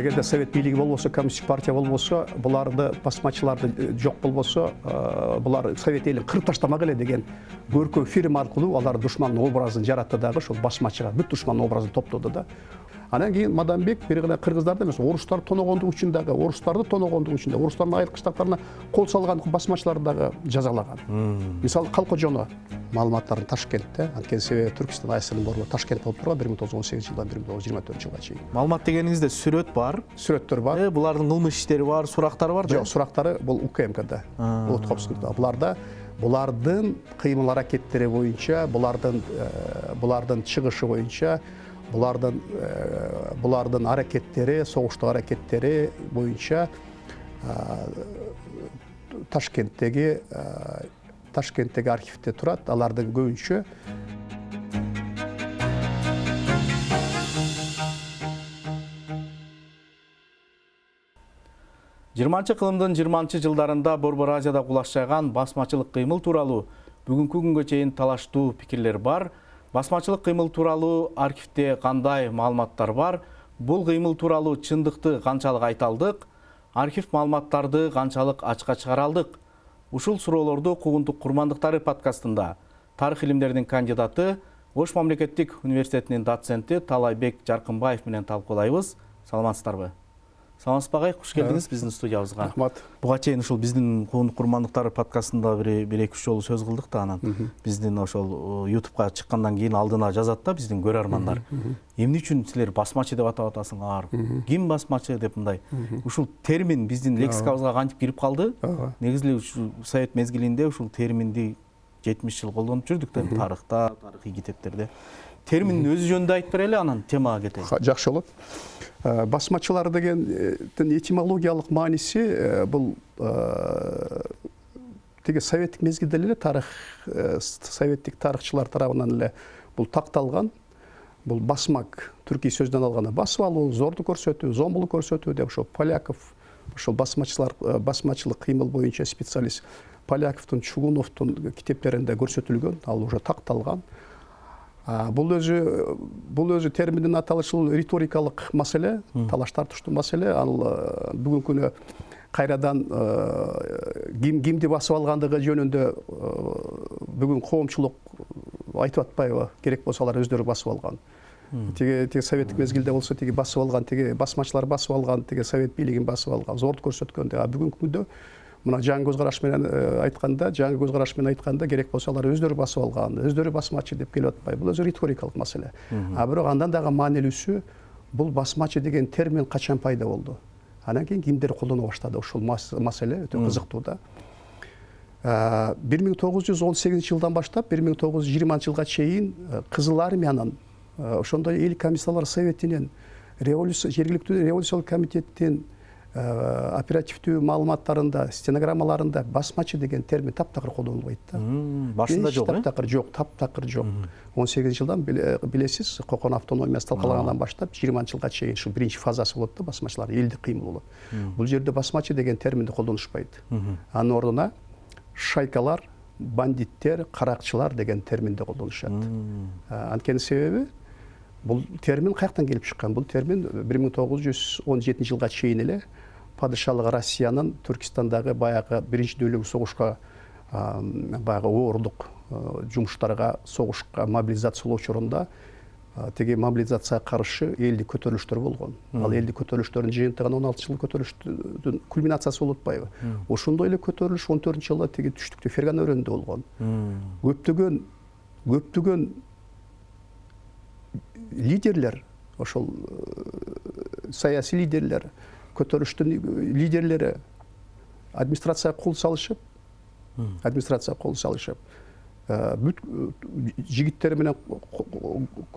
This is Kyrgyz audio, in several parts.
эгерде совет бийлиги болбосо, коммунисттик партия болбосо, буларды басмачыларды жок болбосо, булар совет элин кырып таштамак эле деген көркөм фильм аркылуу алар душмандын образын жаратты дагы, ошол басмачыга бүт душмандын образын топтоду да. Анан кийин Мадамбек бир гана кыргыздарды эмес, орустар тоногондук үчүн дагы, орустарды тоногондук үчүн да, орустардын айыл кыштактарына кол салган басмачыларды дагы жазалаган. Мисалы Калкожоно маалыматтарын Ташкентте, анткени себеби Түркистан АСРнын борбору Ташкент болуп турган 1918 жылдан 1924 жылга чейин. Маалымат дегениңизде сүрөт бар. Сүрөттөр бар. Булардын кылмыш иштери бар, сурактары бар. Жок, сурактары бул УКМКда, Улут коопсуздукта. Булардын кыймыл аракеттери боюнча, булардын чыгышы боюнча, булардын аракеттери, согуштук аракеттери боюнча Ташкенттеги архивде турат. Алардын көбүнчө кылымдын 20 жылдарында Борбор Азияда кулаш жайган басмачылык кыймыл тууралуу бүгүнкү күнгө чейин талаштуу пикирлер бар. Басмачылык кыймыл тууралуу архивде кандай маалыматтар бар? Бул кыймыл тууралуу чындыкты канчалык айта алдык? Архив маалыматтарды канчалык ачыкка чыгара алдык? Ушул суроолорду Куугунтук курмандыктары подкастында тарых илимдеринин кандидаты, Ош мамлекеттик университетинин доценти Талайбек Жаркынбаев менен талкуулайбыз. Саламатсыздарбы? Саламатсыз багай, куш келдиңиз биздин студиябызга. Рахмат. Буга чейин ушул биздин Куугунтук курмандыктары подкастында бир эки үч жолу сөз кылдык да, анан биздин ошол YouTube'га чыккандан кийин алдына жазат да биздин көрөрмандар. Эмне үчүн силер басмачы деп атап атасыңар? Ким басмачы деп мындай? Ушул термин биздин лексикабызга кантип кирип калды? Негизи ушул совет мезгилинде ушул терминди 70 жыл колдонуп жүрдүк да, тарыхта, тарыхый китептерде. Терминдин өзү жөнүндө айтып берели, анан темага кетели. Жакшы болот. Басмачылар дегендин этимологиялык мааниси бул тиги советтик мезгилде эле советтик тарыхчылар тарабынан эле бул такталган. Бул басмак түркий сөздөн алганда басып алуу, зорду көрсөтүү, зомбулук көрсөтүү деп ошо Поляков, ошол басмачылык кыймыл боюнча специалист Поляковдун, Чугуновдун китептеринде көрсөтүлгөн, ал уже такталган. Бул өзү терминдин аталышы риторикалык маселе, талаш тартыштуу маселе. Ал бүгүнкү күнү кайрадан кимди басып алгандыгы жөнүндө бүгүн коомчулук айтып атпайбы? Керек болсо алар өздөрү басып алган. Тиги советтик мезгилде болсо тиги басып алган, тиги басмачылар басып алган, тиги совет бийлигин басып алган, зорду көрсөткөн. Бүгүнкү күндө мына жаңы көз караш менен айтканда керек болсо алар өздөрү басып алган, өздөрү басмачы деп келип атпайбы? Бул өзү риторикалык маселе. Бирок андан дагы маанилүүсү, бул басмачы деген термин качан пайда болду? Анан кийин кимдер колдоно баштады? Ушул маселе өтө кызыктуу да. 1918 жылдан баштап 1920 жылга чейин Кызыл армиянын, ошондой эл комиссиялар советинин, жергиликтүү революциялык комитеттин оперативдүү маалыматтарында, стенограммаларында басмачы деген термин таптакыр колдонулбайт да. Башында жок, таптакыр жок. 18 жылдан билесиз, Кокон автономиясы талкалагандан баштап 20 жылга чейин ушу биринчи фазасы болот да, басмачылар элдик кыймыл болот. Бул жерде басмачы деген терминди колдонушпайт. Анын ордуна шайкалар, бандиттер, каракчылар деген терминди колдонушат. Анткени себеби бул термин каяктан келип чыккан? Бул термин 1917 жылга чейин эле падышалык Россиянын Түркистандагы баягы биринчи дүйнөлүк согушка, баягы оорлук жумуштарга, согушка мобилизациялоо учурунда тиги мобилизацияга каршы элдик көтөрүлүштөр болгон. Ал элдик көтөрүлүштөрдүн жыйынтыгы 16 жылдык көтөрүлүштүн кульминациясы болуп атпайбы? Ошондой эле көтөрүлүш 14-жылда тиги түштүктө Ферган өрөөнүндө болгон. Көптөгөн лидерлер, ошол саясий лидерлер, көтөрүштүн лидерлери администрацияга кол салышып, бүт жигиттер менен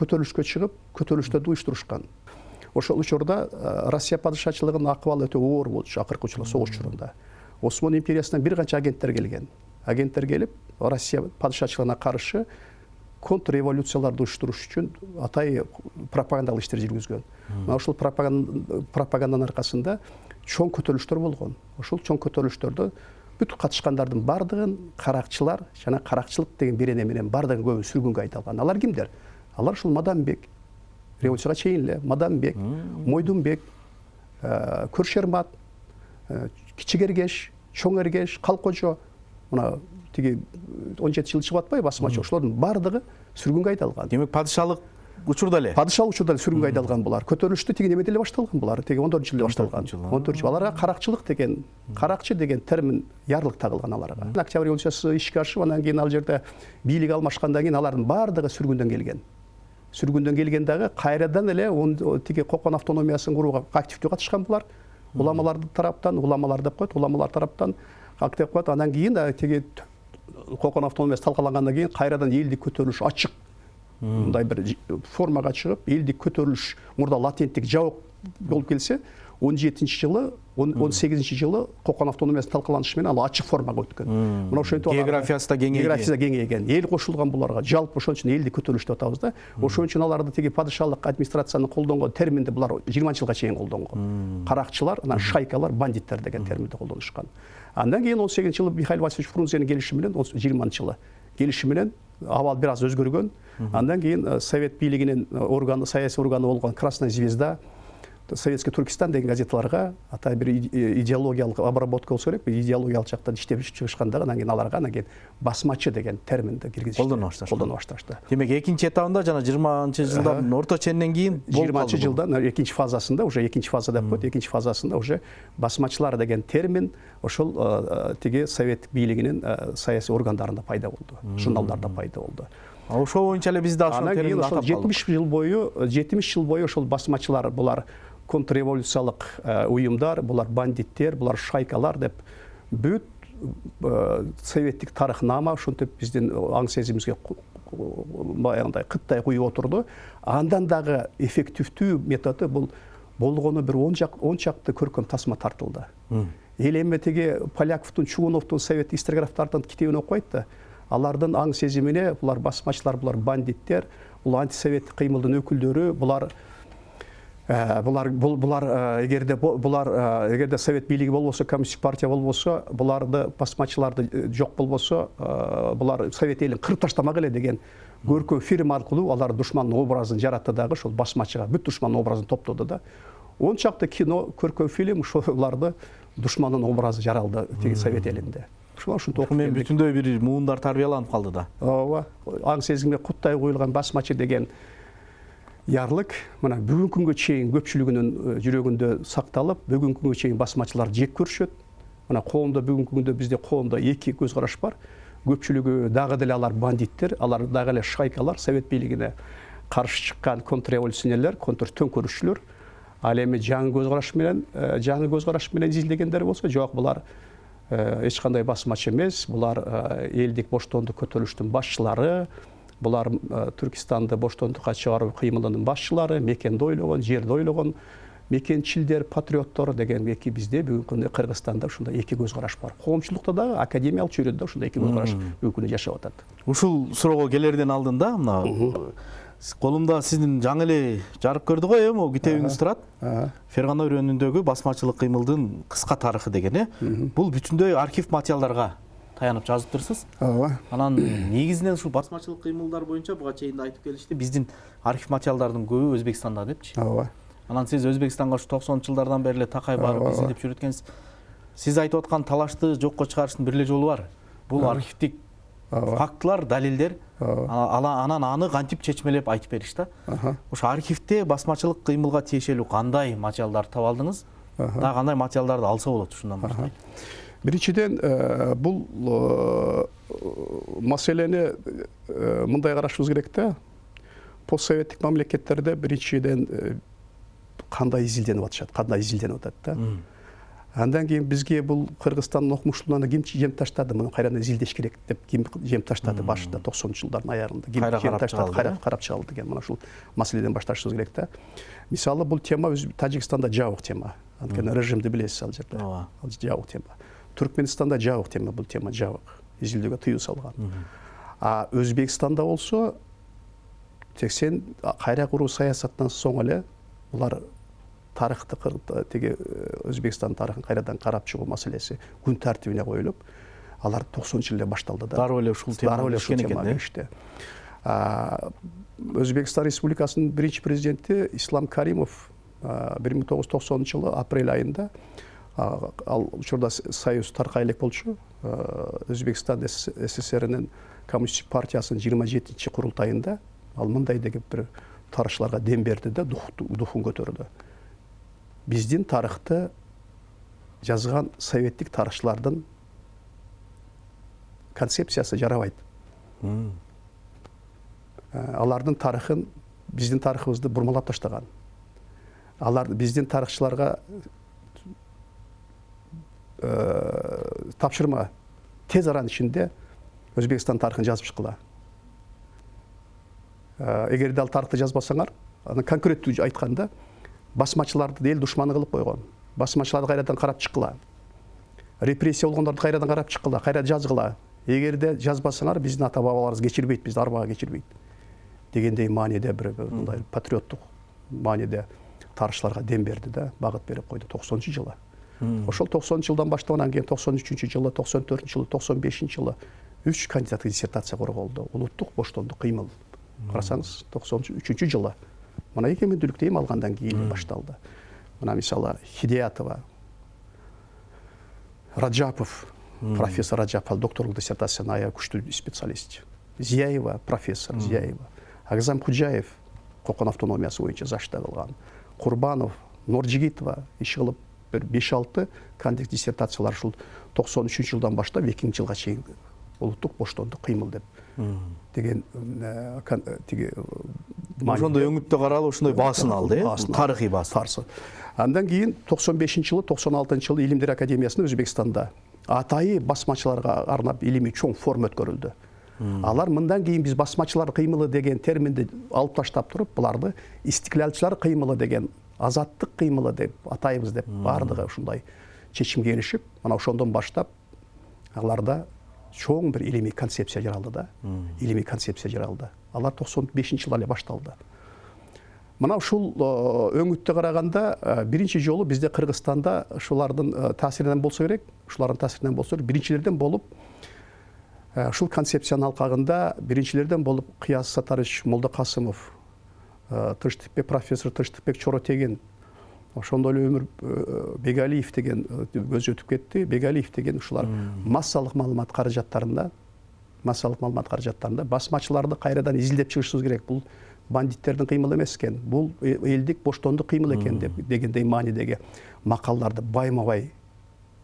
көтөрүлүшкө чыгып, көтөрүлүштөрдү уюштурушкан. Ошол учурда Россия падышачылыгынын акыбалы өтө оор болчу, акыркы учурда согуш учурунда. Осман империясынан бир канча агенттер келген. Агенттер келип, Россия падышачылыгына каршы контрреволюцияларды уюштуруш үчүн атайы пропагандалык иштер жүргүзгөн. Ошол пропаганданын аркасында чоң көтөрүлүштөр болгон. Ошол чоң көтөрүлүштөрдө бүт катышкандардын бардыгын каракчылар жана каракчылык деген берене менен бардыгын көбүн сүргүнгө айдалган. Алар кимдер? Алар ушул Мадамбек, революцияга чейин эле Мадамбек, Мойдунбек, көрші ермат, кичик ергеш, чоң ергеш, қалқожо, мына тиги 17 жыл чыгып атпайбы басмачы, ошолордун бардыгы сүргүнгө айдалган. Демек падышалык учурда эле. Падышалык учурда сүргүнгө айдалган булар. Көтөрүлүштү тиги немеде эле башталган булар. Тиги 14 жылда башталган. 14 жыл. Аларга каракчылык деген, каракчы деген термин ярлык тагылган аларга. Октябрь революциясы ишке ашып, анан кийин ал жерде бийлик алмашкандан кийин алардын бардыгы сүргүндөн келген. Сүргүндөн келген дагы кайрадан эле тиги Кокон автономиясын курууга активдүү катышкан булар. Уламалар тараптан, уламалар деп коет, уламалар тараптан актив коет. Андан кийин да тиги Кокон автономиясы талкалангандан кийин кайрадан элдик көтөрүлүш ачык мындай бир формага чыгып, элдик көтөрүлүш мурда латенттик жабык болуп келсе, 17-жылы, 18 жылы Кокон автономиясы талкаланышы менен ал ачык формага өткөн. Мына ошентип географиясы да кеңейген. Эл кошулган буларга, жалпы ошон үчүн элдик көтөрүлүш деп атабыз да. Ошон үчүн аларды тиги падышалык администрацияны колдонгон терминди булар 20-жылга чейин колдонгон. Каракчылар, анан шайкалар, бандиттер деген терминди колдонушкан. Андан кийин 18-жылы Михаил Васильевич Фрунзенин келишими менен 20-жылы келишими менен абал бир аз өзгөргөн. Андан кийин совет бийлигинин органы, саясий органы болгон Красная звезда, Советский Туркестан деген газеталарга ата бир идеологиялык обработка болсо керек, идеологиялык жактан иштеп чыгышканда анан кийин аларга анан кийин басмачы деген терминди киргизишти. Колдоно башташты. Демек экинчи этабында жана 20-жылдын орто ченинен кийин 20-жылдан экинчи фазасында, уже экинчи фаза деп коет, экинчи фазасында уже басмачылар деген термин ошол тиги совет бийлигинин саясий органдарында пайда болду, журналдарда пайда болду. Ошол боюнча эле бизде ошол терминди атап калдык. 70 жыл бою ошол басмачылар булар контрреволюциялык уюмдар, булар бандиттер, булар шайкалар деп бүт советтик тарыхнама ошентип биздин аң сезимибизге баягындай кыттай куюп отурду. Андан дагы эффективдүү методу бул болгону бир 10 чакты көркөм тасма тартылды. Эл эми тиги Поляковдун, Чугуновдун совет историографтардын китебин окуйт да, алардын аң сезимине булар басмачылар, булар бандиттер, бул антисоветтик кыймылдын өкүлдөрү, эгерде совет бийлиги болбосо, коммунисттик партия болбосо, буларды басмачыларды жок болбосо, булар совет элин кырып таштамак эле деген көркөм фильм аркылуу алар душмандын образын жаратты дагы, ошол басмачыга бүт душмандын образын топтоду да. 10 чакты кино, көркөм фильм ошоларды душмандын образы жаралды тиги совет элинде. Мен бүтүндөй бир муундар тарбияланып калды да. Ооба, аң сезимге куттай коюлган басмачы деген ярлык мына бүгүнкү күнгө чейин көпчүлүгүнүн жүрөгүндө сакталып, бүгүнкү күнгө чейин басмачылар жек көрүшөт. Мына коомдо бүгүнкү күндө бизде коомдо эки көз караш бар. Көпчүлүгү дагы деле алар бандиттер, алар дагы эле шайкалар, совет бийлигине каршы чыккан контрреволюционерлер, контртөңкөрүшчүлөр. Ал эми жаңы көз караш менен изилдегендер болсо, жок, булар эч кандай басмачы эмес, булар элдик боштондук көтөрүлүштүн башчылары, булар Түркистанды боштондукка чыгаруу кыймылынын башчылары, мекенди ойлогон, жерди ойлогон, мекенчилдер, патриоттор деген эки бизде бүгүнкү күндө Кыргызстанда ушундай эки көз караш бар. Коомчулукта да, академиялык чөйрөдө да ушундай эки көз караш бүгүнкү күндө жашап атат. Ушул суроого келерден алдын да, мына колумда сиздин жаңы эле жарык көрдү го, могу китебиңиз турат. Фергана өрөөнүндөгү басмачылык кыймылдын кыска тарыхы деген, бул бүтүндөй архив материалдарга таянып жазып турсуз. Ооба. Анан негизинен ушул басмачылык кыймылдар боюнча буга чейин да айтып келишти, биздин архив материалдардын көбү Өзбекстанда депчи. Ооба. Анан сиз Өзбекстанга ушу 90-жылдардан бери эле такай барып изилдеп жүрөт экенсиз. Сиз айтып аткан талашты жокко чыгарыштын бир эле жолу бар. Бул архивдик фактылар, далилдер. Анан аны кантип чечмелеп айтып бериш да. Ошо архивде басмачылык кыймылга тиешелүү кандай материалдарды таап алдыңыз? Да кандай материалдарды алса болот ушундан баштайт? Биринчиден бул маселени мындай карашыбыз керек да. Постсоветтик мамлекеттерде биринчиден кандай изилденип атат да. Андан кийин бизге бул Кыргызстандын окумуштууларына ким жем таштады, муну кайрадан изилдеш керек деп ким жем таштады башында 90-жылдардын аягында, ким жем таштады, кайра карап чыгалды деген мына ушул маселеден башташыбыз керек да. Мисалы бул тема Тажикстанда жабык тема. Анткени режимди билесиз ал жерде. Ал жабык тема. Түркменстанда жабык тема, бул тема жабык. Изилдөөгө тыюу салган. А Өзбекстанда болсо 80 кайра куруу саясаттан соң эле булар тарыхты тиги Өзбекстан тарыхын кайрадан карап чыгуу маселеси күн тартибине коюлуп, алар 90-жылы эле башталды да. Дароо эле ушул тема киришти. Өзбекстан Республикасынын биринчи президенти Ислам Каримов 1990 жылы апрель айында ал учурда союз таркай элек болчу. Өзбекстан СССРнин коммунистик партиясынын 27-чи курултайында ал мындай деген бир тарыхчыларга дем берди да духун көтөрдү. Биздин тарыхты жазган советтик тарыхчылардын концепциясы жарабайт. Алардын тарыхын, биздин тарыхыбызды бурмалап таштаган. Алар биздин тарыхчыларга тапшырма тез аранын ичинде Өзбекстан тарыхын жазып чыккыла. Эгер дал тарыхты жазбасаңар, аны конкреттүү айтканда басмачыларды эл душманы кылып койгон. Басмачыларды кайрадан карап чыккыла. Репрессия болгондорду кайрадан карап чыккыла, кайра жазгыла. Эгерде жазбасаңар, биздин ата бабаларыбыз кечирбейт, бизди арбага кечирбейт дегендей мааниде бир мындай патриоттук мааниде тарыхчыларга дем берди да, багыт берип койду 90-жылы. Ошол 90-жылдан баштап анан кийин 93-жылы, 94-жылы, 95-жылы 3 кандидаттык диссертация корголду. Улуттук боштондук кыймыл. Карасаңыз 93-жылы. Мына экеминдүүлүктү эми алгандан кийин башталды. Мына мисалы Хидиятова, Раджапов, профессор Раджапов, докторлук диссертацияны аябай күчтүү специалист. Зияева, профессор Зияева. Агзам Худжаев, Кокон автономиясы боюнча зашта кылган. Курбанов, Норжигитова иш кылып бир 5-6 кандидаттык диссертациялар ушул 93-жылдан баштап 2000-жылга чейин улуттук боштондук кыймыл деп деген тиги ошондой өңүттө каралып ушундай баасын алды, тарыхый баасын. Андан кийин 95-жылы, 96-жылы Илимдер академиясында Өзбекстанда атайы басмачыларга арнап илимий чоң форум өткөрүлдү. Алар мындан кийин биз басмачылар кыймылы деген терминди алып таштап туруп, буларды истиклалчылар кыймылы деген, азаттык кыймылы деп атайбыз деп бардыгы ушундай чечимге келишип, мына ошондон баштап аларда чоң бир илимий концепция жаралды да. Илимий концепция жаралды. Алар 95-жылы эле башталды. Мына ушул өңүттө караганда биринчи жолу бизде Кыргызстанда ушулардын таасиринен болсо керек, ушулардын таасиринен болсо керек, биринчилерден болуп ушул концепциянын алкагында биринчилерден болуп Кыяз Сатарович Молдокасымов, Тынчтыкбек профессор Тынчтыкбек Чоротеген, ошондой эле Өмүр Бегалиев деген көзү өтүп кетти. Бегалиев деген ушулар массалык маалымат каражаттарында басмачыларды кайрадан изилдеп чыгышыбыз керек. Бул бандиттердин кыймылы эмес экен, бул элдик боштондук кыймыл экен дегендей маанидеги макалаларды байма-бай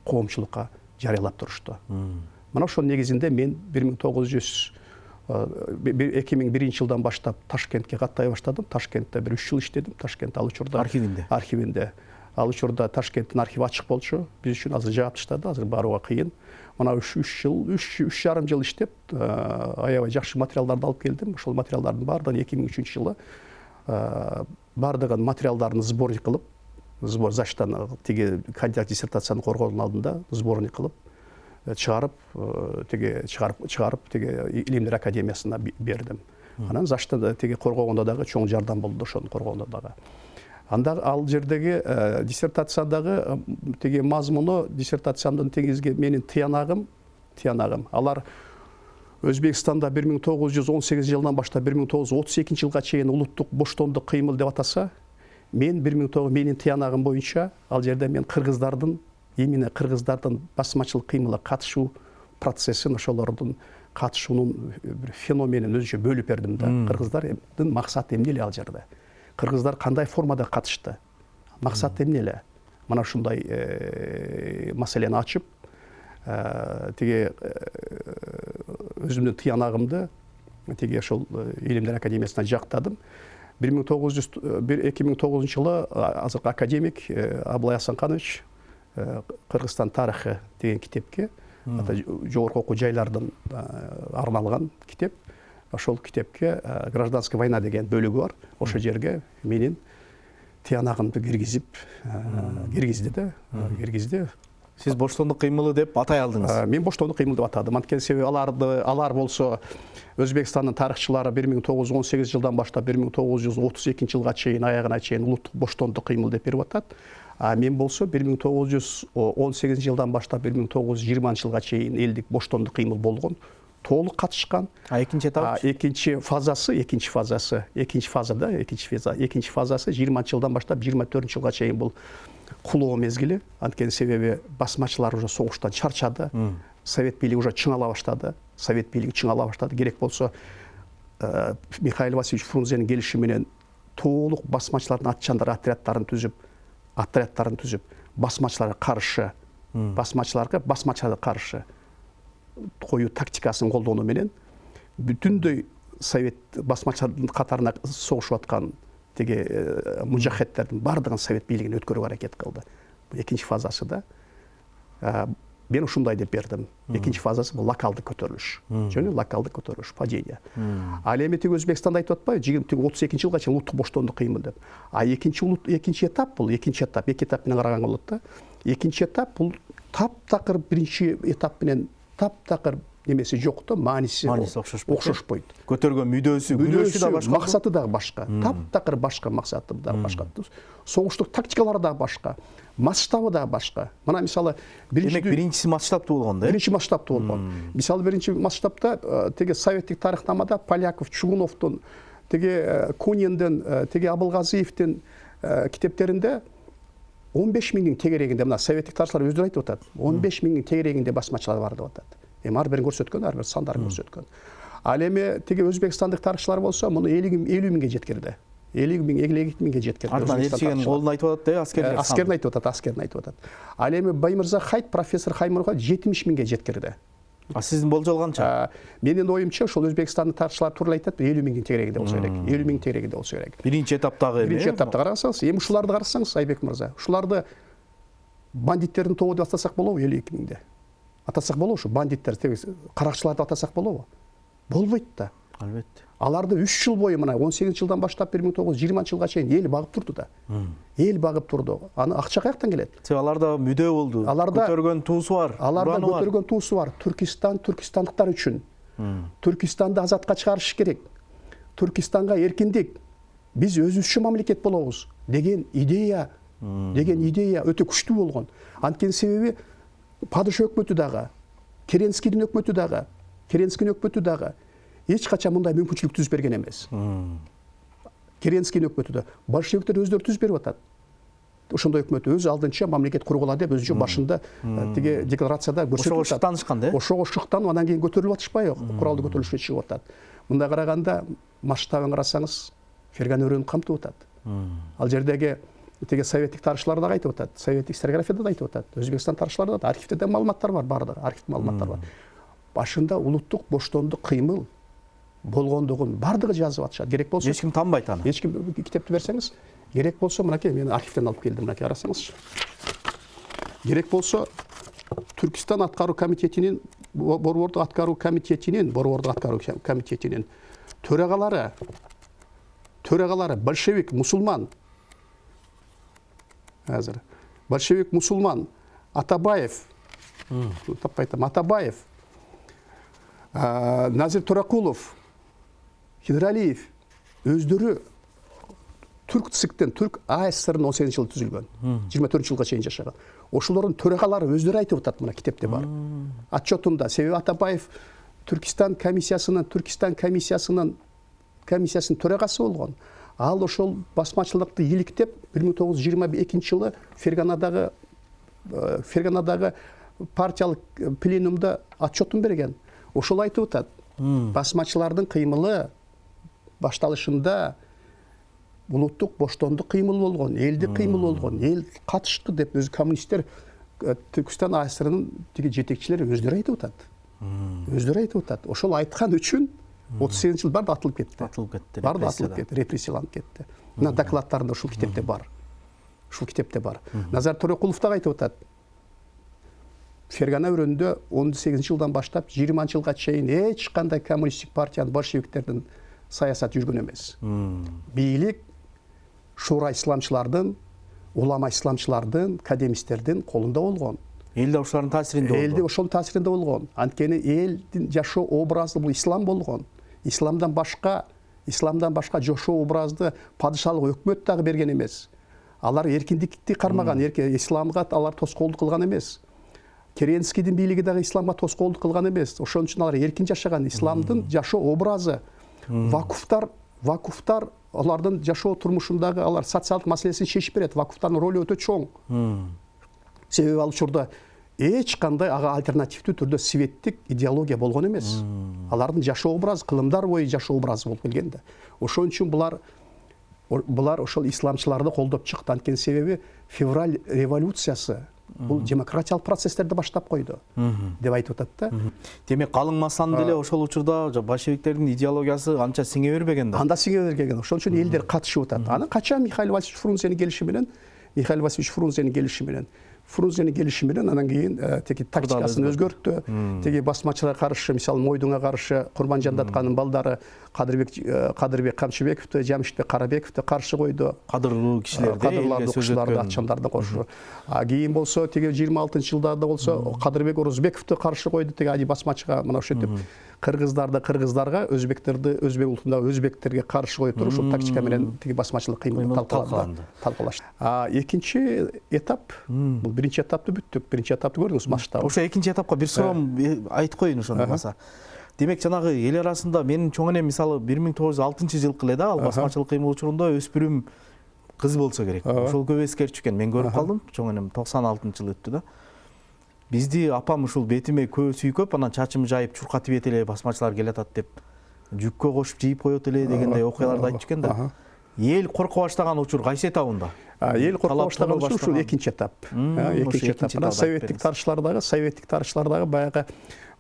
коомчулукка жарыялап турушту. Мына ошонун негизинде мен 2001-жылдан баштап Ташкентке каттай баштадым. Ташкентте бир 3 жыл иштедим. Ташкент ал учурда архивинде. Ал учурда Ташкенттин архиви ачык болчу. Биз үчүн азыр жаап таштады, азыр барууга кыйын. Мына 3 жарым жыл иштеп, аябай жакшы материалдарды алып келдим. Ошол материалдардын баардыгын 2003-жылы баардыгын материалдарын сборник кылып, заштан тиги кандидат диссертацияны коргоонун алдында сборник кылып чыгарып Илимдер академиясына бердим. Анан зашта тиги коргогондо дагы чоң жардам болду, ошону коргогондо дагы. Анда ал жердеги диссертациядагы тиги мазмуну, диссертациямдын тегизге менин тыянагым. Алар Өзбекстанда 1918-жылдан баштап 1932-жылга чейин улуттук боштондук кыймыл деп атаса, менин тыянагым боюнча ал жерде мен именно кыргыздардын басмачылык кыймылга катышуу процессин, ошолордун катышуунун бир феноменин өзүнчө бөлүп бердим да. Кыргыздардын максаты эмне эле ал жерде? Кыргыздар кандай формада катышты? Максаты эмне эле? Мына ушундай маселени ачып, тиги өзүмдүн тыянагымды тиги ошол Илимдер академиясына жактадым. 2009-жылы азыркы академик Аблай Асанканович Кыргызстан тарыхы деген китепке, жогорку окуу жайлардын арналган китеп. Ошол китепке гражданская война деген бөлүгү бар. Ошол жерге менин тыянагымды киргизди. Сиз боштондук кыймылы деп атай алдыңыз. Мен боштондук кыймыл деп атадым. Анткени себеби алар болсо Өзбекстандын тарыхчылары 1918-жылдан баштап 1932-жылга чейин аягына чейин улуттук боштондук кыймыл деп берип атат. Мен болсо 1918-жылдан баштап 1920-жылга чейин элдик боштондук кыймыл болгон толық қатысқан. Экинчи этап? Екінші фазасы 20 жылдан баштап 24 жылға чейин бұл кулоо мезгили. Анткени себеби басмачылар уже соғыштан чарчады. Совет бийлиги уже чыңала баштады. Керек болсо Михаил Васильевич Фрунзенин келиши менен толук басмачылардын атчандар отряддарын түзүп, басмачыларга каршы коюу тактикасын колдонуу менен бүтүндөй совет басмачылардын катарына согушуп аткан теги мужахедтердин бардыгын совет бийлигине өткөрүүгө аракет кылды. Бул экинчи фазасы да. Мен ушундай деп бердим. Экинчи фазасы бул локалдык көтөрүлүш. Падение. Ал эми тиги Өзбекстанда айтып атпайбы, 32 жылга чейин улуттук боштондук кыймыл деп. Экинчи этап бул, эки этап менен караган болот да. Экинчи этап бул таптакыр биринчи этап менен таптакыр немеси жок да, мааниси окшошпойт. Көтөргөн мүдөөсү да башка, максаты да башка. Таптакыр башка максаты да башка. Согуштук тактикалары да башка, масштабы да башка. Мына мисалы биринчиси масштабтуу болгон да. Биринчи масштабтуу болгон. Мисалы биринчи масштабта теге советтик тарыхнамада Поляков, Чугуновдун, теге Куниндин, теге Абылгазиевдин китептеринде 15 миңдин тегерегинде мына советтик тарыхчылар өздөрү айтып атат. 15 миңдин тегерегинде басмачылар бар деп атат. Ар бирин көрсөткөн, ар бир сандарын көрсөткөн. Ал эми теге өзбекстандык тарыхчылар болсо, муну 50 миңге жеткирди. 50 миңге жеткирди. Артынан элчигенин колун айтып атат да, аскерин айтып атат. Ал эми Баймырза Хайт, профессор Хаймурга 70 миңге жеткирди. Сиздин болжолганча? Менин оюмча, ошол өзбекстандык тарыхчылар туура айтат, 50 миңдин тегерегинде болсо керек. 50 миң тегерегинде болсо керек. Биринчи этаптагы эми. Биринчи этапта карасаңыз, эми ушуларды карасаңыз, Айбек мырза, ушуларды бандиттердин тобу деп атасак болобу 52 миңде? Атасак болобу ушу бандиттер, каракчыларды атасак болобу? Болбойт да. Албетте. Аларды 3 жыл бою мына 18 жылдан баштап 1920 жылга чейин эл багып турду да. Эл багып турду. Аны акча каяктан келет? Аларда мүдөө болду. Көтөргөн туусу бар. Аларда көтөргөн туусу бар. Түркистан түркистандыктар үчүн. Түркистанды азатка чыгарыш керек. Түркистанга эркиндик. Биз өзүбүзчө мамлекет болобуз деген идея өтө күчтүү болгон. Анткени себеби падыша өкмөтү дагы, Керенскийдин өкмөтү дагы эч качан мындай мүмкүнчүлүк түзүп берген эмес. Керенскийдин өкмөтү да большевиктер өздөрү түзүп берип атат. Ошондой өкмөт өз алдынча мамлекет кургула деп өзүнчө башында тиги декларацияда көрсөтүп атат. Ошого шыктанышкан да? Ошого шыктанып, анан кийин көтөрүлүп атышпайбы? Куралдуу көтөрүлүшкө чыгып атат. Мындай караганда масштабын карасаңыз, Ферган өрөөнү камтып атат. Ал жердеги теге советтик тарыхчылар да айтып атат, советтик историографияда да айтып атат, Өзбекстан тарыхчыларда да, архивде да маалыматтар бар, бардыгы архивде маалыматтар бар. Башында улуттук боштондук кыймыл болгондугун бардыгы жазып атышат. Керек болсо эч ким танбайт аны. Эч ким китепти берсеңиз, керек болсо мынакей мен архивден алып келдим, мынакей карасаңызчы. Керек болсо Түркистан аткаруу комитетинин борбордук аткаруу комитетинин төрагалары большевик мусулман азыр большевик мусулман Атабаев, Атабаев, Назир Туракулов, Хидралиев өздөрү түрк ЦИКтен, түрк АССР-ын 18 жылы түзүлгөн, 24 жылга чейин жашаган. Ошолордун төрагалары өздөрү айтып атат, мына китепте бар. Отчетунда, себеби Атабаев Түркистан комиссиясынын төрагасы болгон. Ал ошол басмачылыкты иликтеп 1922 жылы Ферганадагы партиялык пленумда отчетун берген. Ошол айтып атат. Басмачылардын кыймылы башталышында улуттук боштондук кыймыл болгон, элдик кыймыл болгон, эл катышты деп өзү коммунисттер Түркистан АССР-нын тиги жетекчилери өздөрү айтып атат. Ошол айткан үчүн 38 жыл барды атылып кетти. Репрессияланып кетти. Мына докладтарында ушул китепте бар. Назар Туракулов да айтып атат. Фергана өрөөнүндө 18 жылдан баштап 20 жылга чейин эч кандай коммунисттик партиянын большевиктердин саясат жүргөн эмес. Бийлик шура исламчылардын, улама исламчылардын, академисттердин колунда болгон. Эл да ошолордун таасиринде болгон. Эл да ошонун таасиринде болгон. Анткени элдин жашоо образы бул ислам болгон. Исламдан башка жашоо образды падышалык өкмөт дагы берген эмес. Алар эркиндикти кармаган, исламга алар тоскоолдук кылган эмес. Керенскийдин бийлиги дагы исламга тоскоолдук кылган эмес. Ошон үчүн алар эркин жашаган, исламдын жашоо образы, вакуфтар алардын жашоо турмушундагы алар социалдык маселесин шешип берет. Вакуфтардын ролу өтө чоң. Себеби ал учурда эч кандай ага альтернативдүү түрдө светтик идеология болгон эмес. Алардын жашоо образы, кылымдар бою жашоо образы болуп келген да. Ошон үчүн булар ошол исламчыларды колдоп чыкты. Анткени себеби февраль революциясы бул демократиялык процесстерди баштап койду деп айтып атат да. Демек калың масан деле ошол учурда большевиктердин идеологиясы анча сиңе бербеген да. Анда сиңе бербеген. Ошон үчүн элдер катышып атат. Анан качан Михаил Васильевич Фрунзенин келиши менен анан кийин теги тактикасын өзгөрттү. Теги басмачыларга каршы, мисалы Мойдунга каршы Курманжан Даткандын балдары Кадырбек Камчыбековду, Жамшитбек Карабековду каршы койду. Кадырлуу кишилерди, атчандарды кошу. Кийин болсо теги 26-жылдарда болсо Кадырбек Орозбековду каршы койду. Теги али басмачыга мына ошентип кыргыздарды кыргыздарга, өзбектерди өзбек улутундагы өзбектерге каршы коюп туруп ушул тактика менен теги басмачылык кыймыл талкуулашты. Экинчи этап, бул биринчи этапты бүттүк. Биринчи этапты көрдүңүз масштабы. Ошо экинчи этапка бир суроо айтып коеюн ошондо болсо. Демек жанагы эл арасында менин чоң энем мисалы 1906-жылкы эле да ал басмачылык кыймыл учурунда өспүрүм кыз болсо керек. Ошол көп эскертчү экен. Мен көрүп калдым. Чоң энем 96-жылы өттү да. Бизди апам ушул бетиме сүйкөп, анан чачымды жайып чуркатып ийет эле, басмачылар келатат деп жүккө кошуп жийип коет эле дегендей окуяларды айтчу экен да. Эл корко баштаган учур кайсы этабында? Эл корко баштаган учур ушул экинчи этап. Экинчи этап. Советтик тарыхчылардагы баягы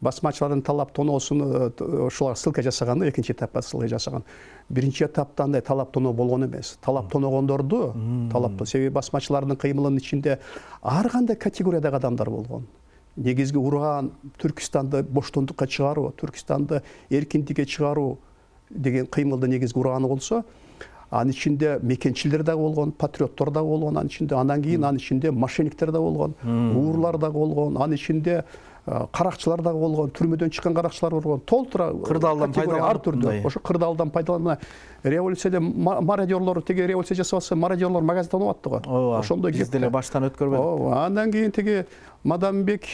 басмачылардын талап тоноосун ошолар ссылка жасаган да, экинчи этапка ссылка жасаган. Биринчи этапта андай талап тоноо болгон эмес. Талап тоногондорду, себеби басмачылардын кыймылынын ичинде ар кандай категориядагы адамдар болгон. Негизги уран, Түркистанды боштондукка чыгаруу, Түркистанды эркиндикке чыгаруу деген кыймылдын негизги ураны болсо, анын ичинде мекенчилер дагы болгон, патриоттор дагы болгон, анын ичинде анан кийин анын ичинде мошенниктер дагы болгон, уурлар дагы болгон, анын ичинде каракчылар дагы болгон, түрмөдөн чыккан каракчылар болгон, толтура кырдаалдан пайдаланып, ошо кырдаалдан пайдаланып, революцияда мародерлор, теги революция жасап атса, мародерлор магазин тонуп атты го. Ошондой биз деле баштан өткөрбөдүк. Андан кийин теги Мадамбек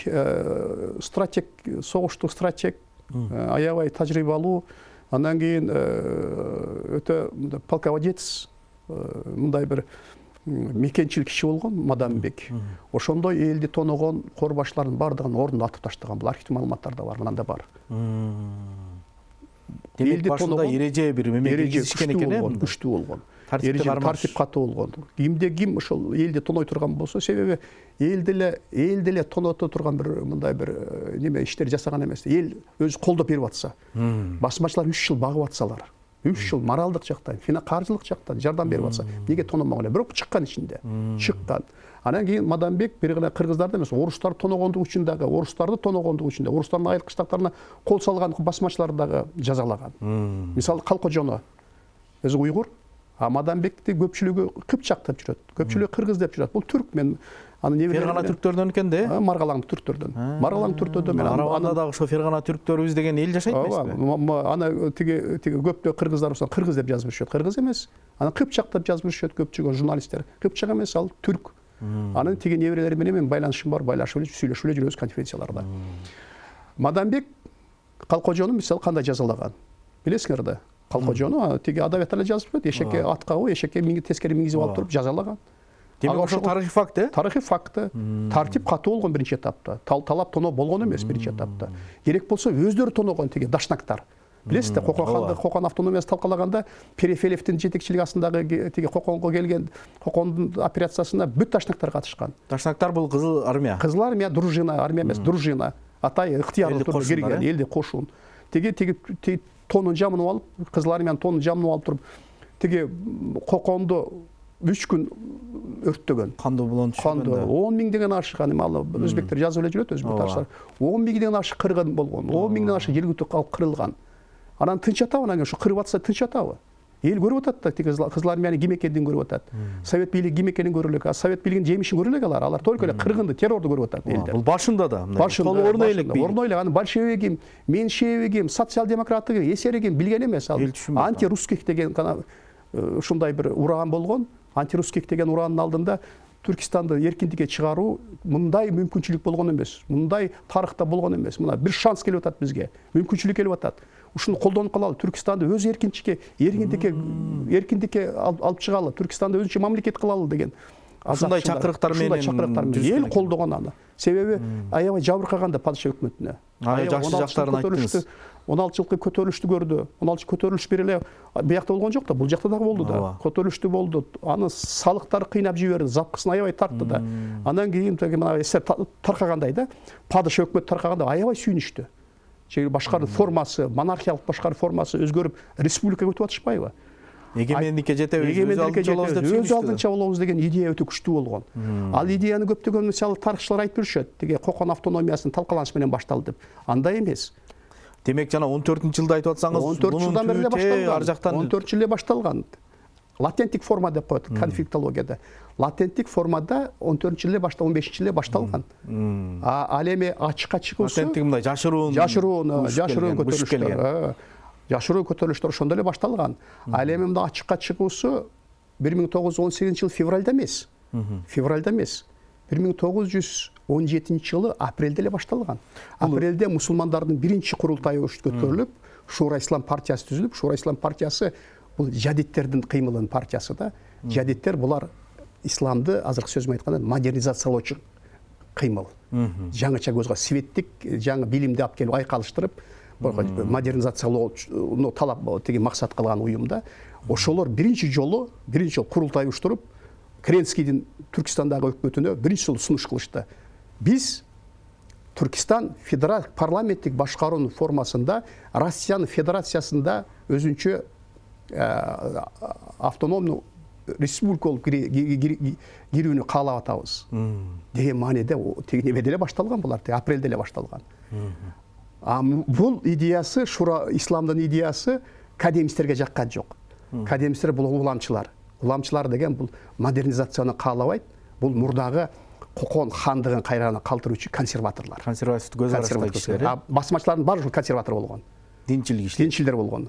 стратег, согуштук стратег, аябай тажрыйбалуу, андан кийин өтө полководец, мындай бир мекенчил киши болгон Мадамбек. Ошондой элди тоногон корбашчылардын бардыгын ордуна атып таштаган. Бул архив маалыматтарда бар, мынанда бар. Демек башында эреже бир мемлекеттик ишкен экен, күчтүү болгон. Тартип катуу болгон. Кимде ким ошол элди тоной турган болсо, себеби эл деле тоното турган бир мындай бир неме иштер жасаган эмес. Эл өзү колдоп берип атса, басмачылар 3 жыл багып атсалар, 3 жыл моралдык жактан, каржылык жактан жардам берип атса, неге тономогон эле? Бирок чыккан ичинде. Чыккан. Анан кийин Мадамбек бир гана кыргыздарды эмес, орустар тоногондук үчүн дагы, орустарды тоногондук үчүн дагы, орустардын айыл кыштактарына кол салган басмачыларды дагы жазалаган. Мисалы Калкожону өзү уйгур, а Мадамбекти көпчүлүгү кыпчак деп жүрөт. Көпчүлүгү кыргыз деп жүрөт. Бул түрк. Мен аны не Фергана түрктөрдөн экен да? Маргалаң түрктөрдөн. Маргалаң түрктөрдөн мен анда дагы ошо Фергана түрктөрүбүз деген эл жашайт эмеспи? Аны tiги көптө кыргыздар болсо кыргыз деп жазып жүрүшөт. Кыргыз эмес. Аны кыпчак деп жазып жүрүшөт көпчүлүк журналисттер. Кыпчак эмес, ал түрк. Анын тиги неберелери менен мен байланышым бар, байлашып эле сүйлөшүп эле жүрөбүз конференцияларда. Мадамбек Калкожону мисалы кандай жазалаган? Билесиңер да. Калкожону тиги адабияттарда жазып берет. Эшекке атка кой, эшекке тескери мингизип алып туруп жазалаган. Демек ошо тарыхый факт, Тарыхый факт. Тартип катуу болгон биринчи этапта. Талап тоноо болгон эмес биринчи этапта. Керек болсо өздөрү тоногон тиги дашнактар. Билесиз да, Кокон автономиясы талкалаганда Перефелевдин жетекчилиги астындагы тиги Коконго келген Кокондун операциясына бүт дашнактар катышкан. Дашнактар бул кызыл армия. Кызыл армия, дружина, армия эмес, дружина. Атай ыктыярлуу түрдө кирген, элди кошун. Тиги тонун жамынып алып, кызыл армиянын тонун жамынып алып туруп, тиги Коконду 3 күн өрттөгөн. Кандуу булон түшкөн. 10 миңден ашык, ал өзбектер жазып эле жүрөт, өзбек тарыхчылар. 10 миңден ашык кыргын болгон, 10 миңден ашык жергиликтүү калк кырылган. Анан тынч атабы, анан ошо кырып атса тынч атабы. Эл көрүп атат да, тиги кызыл армиянын ким экенин көрүп атат. Совет бийлиги ким экенин көрүп элек, Совет бийлигинин жемишин көрүп элек алар только эле кыргынды, террорду көрүп атат элдер. Бул башында да, орно элек, аны большевигим, меньшевигим, социал-демократыгым, эсеригим билген эмес, ал антирусских деген ушундай бир уран болгон. Антирусских деген уранын алдында Түркистанды эркиндикке чыгаруу мындай мүмкүнчүлүк болгон эмес. Мындай тарыхта болгон эмес. Мына бир шанс келип атат бизге. Мүмкүнчүлүк келип атат. Ушуну колдонуп калалы. Түркистанды өз эркиндикке алып чыгалы. Түркистанды өзүнчө мамлекет кылалы деген. Ушундай чакырыктар менен эл колдогон аны. Себеби аябай жабыркаган да падыша өкмөтүнө. Жакшы жактарын айттыңыз. 16 жылкы көтөрүлүштү көрдү. 16 көтөрүлүш бир эле биякта болгон жок да, бул жакта дагы болду да. Көтөрүлүштү болду. Аны салыктар кыйнап жиберди, запкысын аябай тартты да. Андан кийин мына эсер таркагандай да, падыша өкмөт таркаганда аябай сүйүнүштү. Башкаруу формасы, монархиялык башкаруу формасы өзгөрүп, республикага өтүп атышпайбы? Эгемендикке жетебиз, өз алдынча болобуз деген идея өтө күчтүү болгон. Ал идеяны көптөгөн мисалы тарыхчылар айтып жүрүшөт. Тиги Кокон автономиясынын талкаланышы менен башталды деп. Андай эмес. Демек жана 14-жылда айтып атсаңыз, 14 жылдан бери башталган. ар жактан 14 жылда башталган. Латенттик форма деп коет конфликтологияда. Латенттик формада 14-жылда 15-жылда башталган. Ал эми ачыкка чыгуусу латенттик мындай жашыруун көтөрүлүштөр. Жашыруу көтөрүлүштөр ошондо эле башталган. Ал эми мында ачыкка чыгуусу 1918-жыл февралда эмес. 1917-жылы апрелде эле башталган. Апрелде мусулмандардын биринчи курултайы өткөрүлүп, Шура Ислам партиясы түзүлүп, Шура Ислам партиясы бул жадиттердин кыймылынын партиясы да. Жадиттер булар исламды азыркы сөз менен айтканда модернизациялоочу кыймыл. Жаңыча көзгө светтик, жаңы билимди алып келип айкалыштырып, модернизациялоону талап тиги максат кылган уюмда. Ошолор биринчи жолу курултай уштуруп, Керенскийдин Түркистандагы өкмөтүнө биринчи жолу сунуш кылышты. Биз Түркистан федерал парламенттик башкаруунун формасында Россиянын федерациясында өзүнчө автономдуу республика болуп кирүүнү каалап атабыз деген маанеде тиги немеде эле башталган булар, апрелде эле башталган. Бул идеясы, Шура исламдын идеясы кадемисттерге жаккан жок. Кадемисттер бул уламчылар. Уламчылар деген бул модернизацияны каалабайт. Бул мурдагы Кокон хандыгын кайра калтыруучу консерваторлор. Консервативдүү көз караштай кишилер. Басмачылардын баары консерватор болгон. Динчилдер болгон.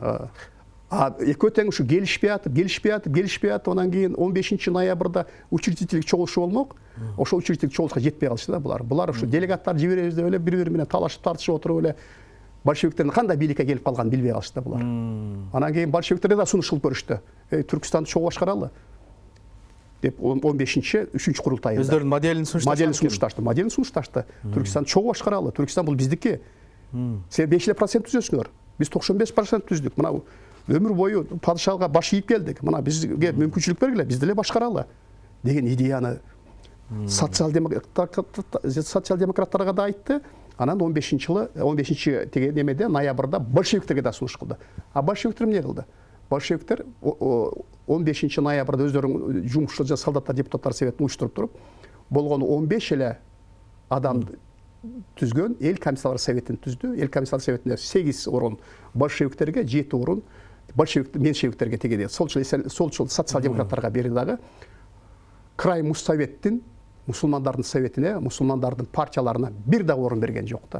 Экөө тең ушу келишпей атып, анан кийин 15 ноябрда учредительдик чогулушу болмок. Ошо учредительдик чогулушка жетпей калышты да булар. Булар ушу делегаттар жиберебиз деп эле бири-бири менен талашып тартышып отуруп эле большевиктердин кандай бийликке келип калганын билбей калышты да булар. Анан кийин большевиктер да сунуш кылып көрүштү. Түркистанды чогуу башкаралы деп 15-3 курултайында. Өздөрүнүн моделин сунушташты. Түркистанды чогуу башкаралы. Түркистан бул биздики. Сен 5% түзөсүңөр. Биз 95% түздүк. Мына өмүр бою падышага баш ийип келдик. Мына бизге мүмкүнчүлүк бергиле, биз деле башкаралы деген идеяны социал-демократтарга да айтты. Анан 15-жылы теге немеде ноябрда большевиктерге да сунуш кылды. Большевиктер эмне кылды? Большевиктер 15 ноябрда өздөрүнүн жумушчу солдаттар депутаттар советин уюштуруп туруп, болгону 15 эле адам түзгөн эл комиссарлар советин түздү. Эл комиссарлар советинде 8 орун большевиктерге, 7 орун меньшевиктерге тегеде. Солчул социал-демократтарга берди дагы. Край Муссоветтин мусулмандардын советине, мусулмандардын партияларына бир да орун берген жок да.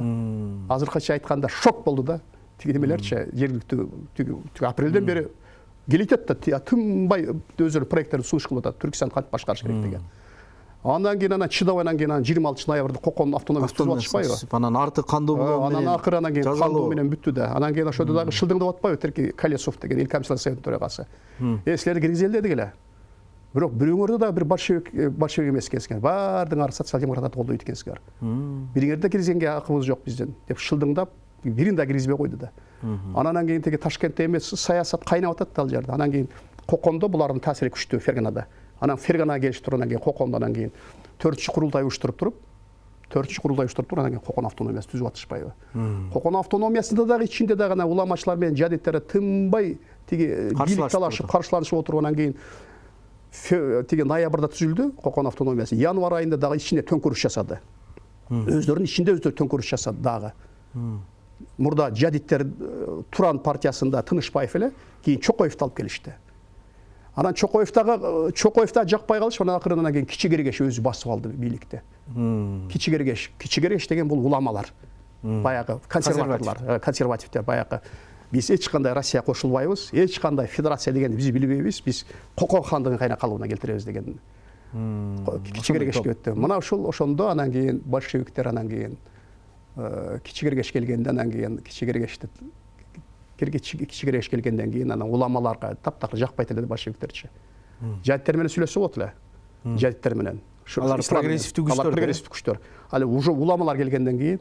Азыркыча айтканда шок болду да. Тиги немелерчи жергиликтүү апрелден бери келет да, тынбай өздөрү проекттерди сунуш кылып атат. Түркистанды кантип башкарыш керек деген. Андан кийин чыдабай, анан кийин 26 ноябрда Кокон автономиясы түзүп атышпайбы? Анан арты кандуу болгон менен. Анан акыры кандуу менен бүттү да. Анан кийин ошодо дагы шылдыңдап атпайбы Терки Колесов деген эл комиссарлар советинин төрагасы. Силерди киргизелдедик эле. Бирок бирөөңөрдө да бир большевик эмес экенсиңер. Баардыгыңар социал-демократтарды колдойт экенсиңер. Бириңерде киргизгенге акыбыз жок биздин деп шылдыңдап, бирин да киргизбей койду да. Анан кийин теги Ташкентте эмес саясат кайнап атат ал жерде. Анан кийин Кокондо булардын таасири күчтүү, Ферганада. Анан Ферганага келишип туруп, анан кийин Кокондо, анан кийин 4-курултай уюштуруп туруп, анан кийин Кокон автономиясы түзүп атышпайбы? Кокон автономиясында дагы ичинде дагы уламачылар менен жадиттер тынбай тиги бийлик талашып, каршыланышып отуруп, анан кийин тиги ноябрда түзүлдү Кокон автономиясы. Январь айында дагы ичинде төңкөрүш жасады. Өздөрүнүн ичинде өздөрү төңкөрүш жасады дагы. Мурда жадиттер Туран партиясында Тынышбаев эле, кийин Чокоевди алып келишти. Анан Чокоевда жакпай калыш, анан акырынан кийин Кичи Кергеш өзү басып алды бийликти. Кичи Кергеш деген бул уламалар. Баягы консервативдер, баягы биз эч кандай Россия кошулбайбыз, эч кандай федерация дегенди биз билбейбиз, биз Кокон хандыгын кайра калыбына келтиребиз деген кичигерге өттү. Мына ушул ошондо анан кийин большевиктер анан кийин кичигергеш келгенде анан кийин кичигергеш келгенден кийин анан уламаларга таптакыр жакпайт эле большевиктерчи. Жадиттер менен сүйлөшүп болот эле. Жадиттер менен. Алар прогрессивдүү күчтөр. Прогрессивдүү күчтөр. Ал уже уламалар келгенден кийин,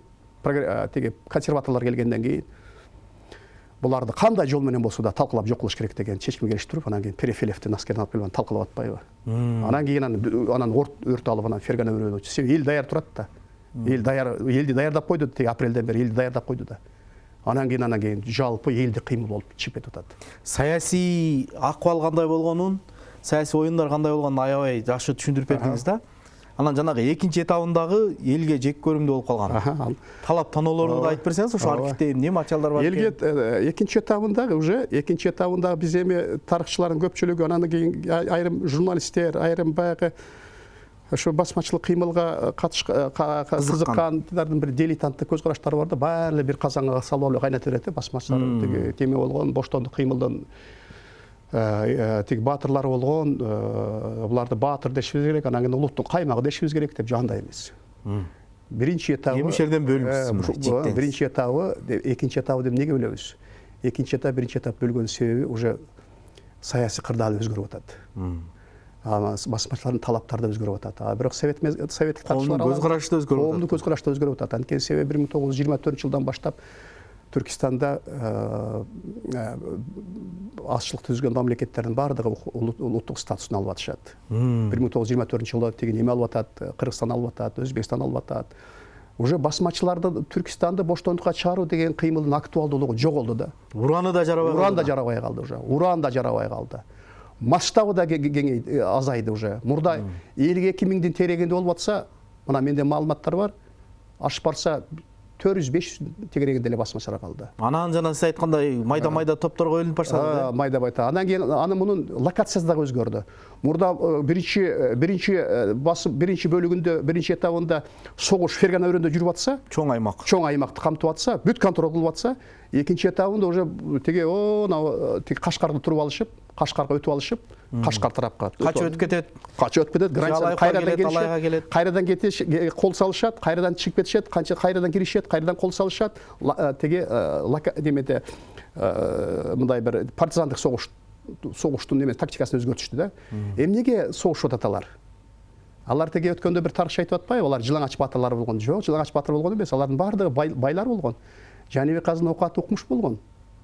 теги консерваторлор келгенден кийин буларды кандай жол менен болсо да талкылап жок кылыш керек деген чечимге келиштирип, анан кийин Перефилевдин аскерин алып келип талкылап атпайбы. Анан кийин анан өрт алып анан Фергана өрөөнү. Себеби эл даяр турат да. Элди даярдап койду, теги апрелден бери элди даярдап койду да. Анан кийин жалпы элди кыймыл болуп чыгып кетип атат. Саясий акыбал кандай болгонун, саясий оюндар кандай болгонун аябай жакшы түшүндүрүп бердиңиз да. Анан жанагы экинчи этабындагы элге жек көрүмдүү болуп калган талап таноолорду да айтып берсеңиз, ошо архивде эмне материалдар бар экен? Элге экинчи этабындагы биз эми тарыхчылардын көпчүлүгү, анан кийин айрым журналисттер, айрым баягы ошо басмачылык кыймылга кызыккандардын бир дилетанттык көз караштары бар да, баары бир казанга салып алып кайнатып берет да, басмачылар тиги теме болгон, боштондук кыймылдын тиги баатырлары болгон, буларды баатыр дешибиз керек, анан кийин улуттун каймагы дешибиз керек деп андай эмес. Биринчи этабы эмишерден бөлүнүп, биринчи этабы, экинчи этабы деп эмнеге бөлөбүз? Экинчи этап, биринчи этап бөлгөн себеби уже саясий кырдаал өзгөрүп атат. Басмачылардын талаптары да өзгөрүп атат. Бирок советтик коомдун көз карашы да өзгөрүп атат. Коомдун көз карашы да өзгөрүп атат. Анткени себеби 1924-жылдан баштап Түркистанда азчылык түзгөн мамлекеттердин баардыгы улуттук статусун алып атышат. 1924-жылы теги неме алып атат, Кыргызстан алып атат, Өзбекстан алып атат. Уже басмачыларды Түркистанды боштондукка чыгаруу деген кыймылдын актуалдуулугу жоголду да. Ураны да жарабай калды. Уран да жарабай калды уже. Уран да жарабай калды. Масштабы да азайды уже. Мурда 52 миңдин терегинде болуп атса, мына менде маалыматтар бар. Ашып барса 400-500 тегерегинде эле басмачылар калды. Анан жана сиз айткандай майда топторго бөлүнүп баштады. Майда. Анан кийин анын мунун локациясы дагы өзгөрдү. Мурда биринчи бөлүгүндө, биринчи этабында согуш Фергана өрөөнүндө жүрүп атса, чоң аймакты камтып атса, бүт контроль кылып атса, экинчи этабында уже теги Кашкарды туруп алышып, Кашкарга өтүп алышып, Кашкар тарапка качып өтүп кетет, кайрадан кетишет, кол салышат, кайрадан чыгып кетишет, кайрадан киришет, кайрадан кол салышат, теги немеде мындай бир партизандык согуштун неме тактикасын өзгөртүштү да. Эмнеге согушуп атат алар? Алар теги өткөндө бир тарыхчы айтып атпайбы? Алар жылаңач баатырлар болгон. Жок, жылаңач баатыр болгон эмес. Алардын баардыгы байлар болгон. Жанибек Казын окуат окумуш болгон.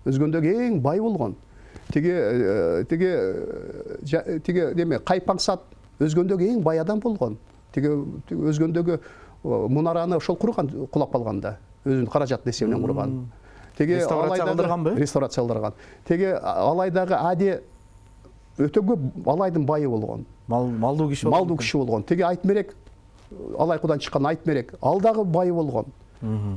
Өзгөндөгү эң бай болгон. Теги неме Кайпаңсат өзгөндөгү эң бай адам болгон. Теги өзгөндөгү мунараны ошол курган, кулап калганда. Өзүнүн каражатын эсебинен курган. Теги реставрация кылдырган. Теги Алайдагы Ади өтө көп Алайдын байы болгон. Малдуу киши болгон. Теги Айтмерек, Алайкудан чыккан Айтмерек, ал дагы бай болгон.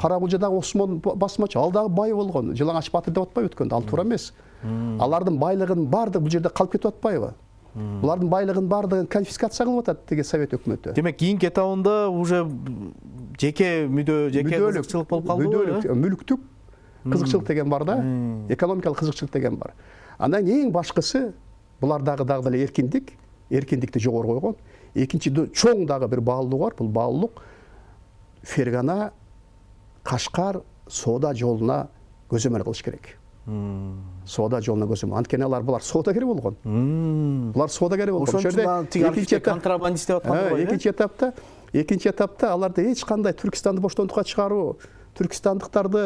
Каракулжадагы Осмон басмачы, ал дагы бай болгон. Жылаңач баатыр деп атпайбы өткөндө, ал туура эмес. Алардын байлыгын баардыгы бул жерде калып кетип атпайбы? Булардын байлыгын баардыгын конфискация кылып атат теги совет өкмөтү. Демек, кийинки этабында уже жеке кызыкчылык болуп калдыбы? Мүлүктүк кызыкчылык деген бар да, экономикалык кызыкчылык деген бар. Андан эң башкысы булардагы дагы деле эркиндикти жогору койгон. Экинчи чоң дагы бир баалуулук бар. Бул баалуулук Фергана, Кашкар соода жолуна көзөмөл кылыш керек. Соода жолуна көзөмөл. Анткени булар соодагер болгон. Булар соодагер болгон. Ошондо контрабандист деп аткан. Экинчи этапта аларды эч кандай Түркистанды боштондукка чыгаруу, түркистандыктарды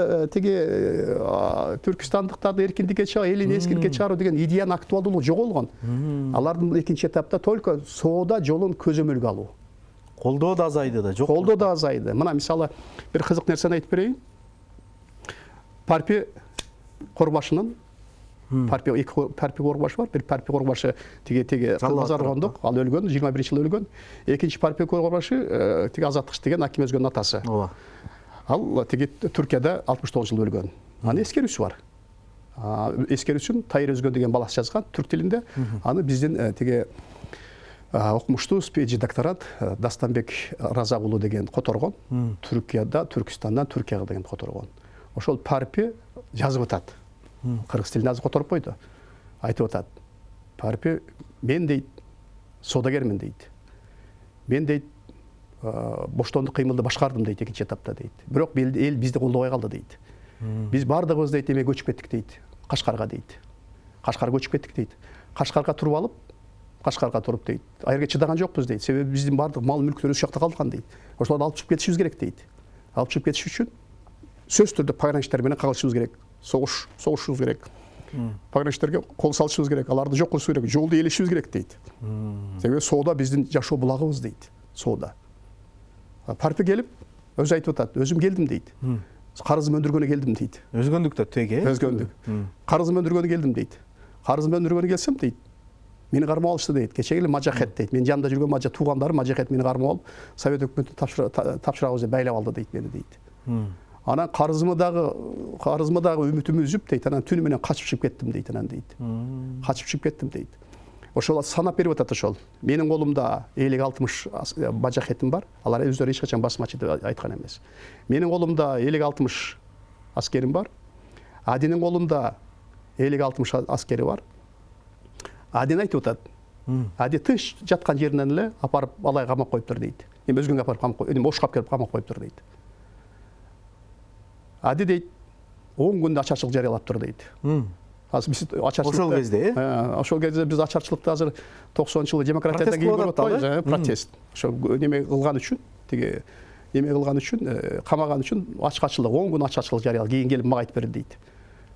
эркиндикке чыгаруу, элин эскиндикке чыгаруу деген идеянын актуалдуулугу жоголгон. Алардын экинчи этапта только соода жолун көзөмөлгө алуу. Колдоо да азайды да, жок. Колдоо да азайды. Мына мисалы бир кызык нерсени айтып берейин. Парпи Корбашынын Парпи Корбаш бар. Бир Парпи Корбашы теги Базаргондук, ал өлгөн, 21-жылы өлгөн. Экинчи Парпи Корбашы теги Азаттык деген Аким Өзгөнүн атасы. Ооба. Ал теги Түркияда 69 жыл өлгөн. Анын эскерүүсү бар. Эскерүүсүн Тайыр Өзгөн деген баласы жазган түрк тилинде. Аны биздин теги окумуштуу PhD докторант Дастанбек Разагулу деген которгон. Түркистандан Түркияга деген которгон. Ошол Парпи жазып атат. Кыргыз тилинде азыр которуп койду. Айтып атат. Парпи мен дейт, соодагермин дейт. мен дейді боштондық қимылды башқардым дейді екінші этапта дейді. Бірақ ел бізді қолдабай қалды дейді. Біз бардығымыз дейді еме көшіп кеттік дейді. Қашқарға дейді. Қашқарға көшіп кеттік дейді. Қашқарға тұрып алып, Қашқарға тұрып дейді. Айырға чыдаған жоқпыз дейді. Себебі біздің бардық мал мүліктер осы жақта қалған дейді. Осыларды алып шығып кетішіміз керек дейді. Алып шығып кетіш үшін сөз түрде пограничтермен қағылышымыз керек. Соғысымыз керек. Пограничтерге қол салышымыз керек. Аларды жоқ қылышымыз керек. Жолды елешіміз керек дейді. Себебі сода біздің жашау бұлағымыз дейді. Сода. Парпе келіп, өзі айтып отады, өзім келдім дейді. Қарызым өндіргені келдім дейді. Өзгөндүк та теге. Өзгөндүк. Қарызым өндіргені келдім дейді. Қарызым өндіргені келсем дейді. Мені қармап алышты дейді. Кешегілі Мажахет дейді. Мен жанымда жүрген туғандары Мажахет мені қармап алып, Совет өкіметі тапшырағы байлап алды дейді мені дейді. Анан қарызымдағы үмітімі үзіп дейді. Анан түніменен қашып шығып кеттім дейді. Қашып шығып кеттім дейді. Ошол санап беріп атат ошол. Менің қолымда 50-60 Мажахетім бар. Алар өздері ешқашан басмачы деп айтқан емес. Менің қолымда 50-60 аскерім бар. Адинің қолында 50-60 аскері бар. Адин айтып отады. Ади тыныш жатқан жерінен эле апарып алай қамап қойып тұр дейді. Эми өзгөнгө апарып қамап қойып, бошқа келіп қамап қойып тұр дейді. Ади дейді, 10 күнде ачарчылык жарыялап тұр дейді. Ошол кезде, ошол кезде біз ачарчылыкты азыр 90-жылы демократиядан кейін көрүп атпайбыз, протест. Ошо неме кылган үчүн, тиги неме кылган үчүн, камаган үчүн ачкачылык 10 күн ачарчылык жарыялап, кийин келип мага айтып берди дейт.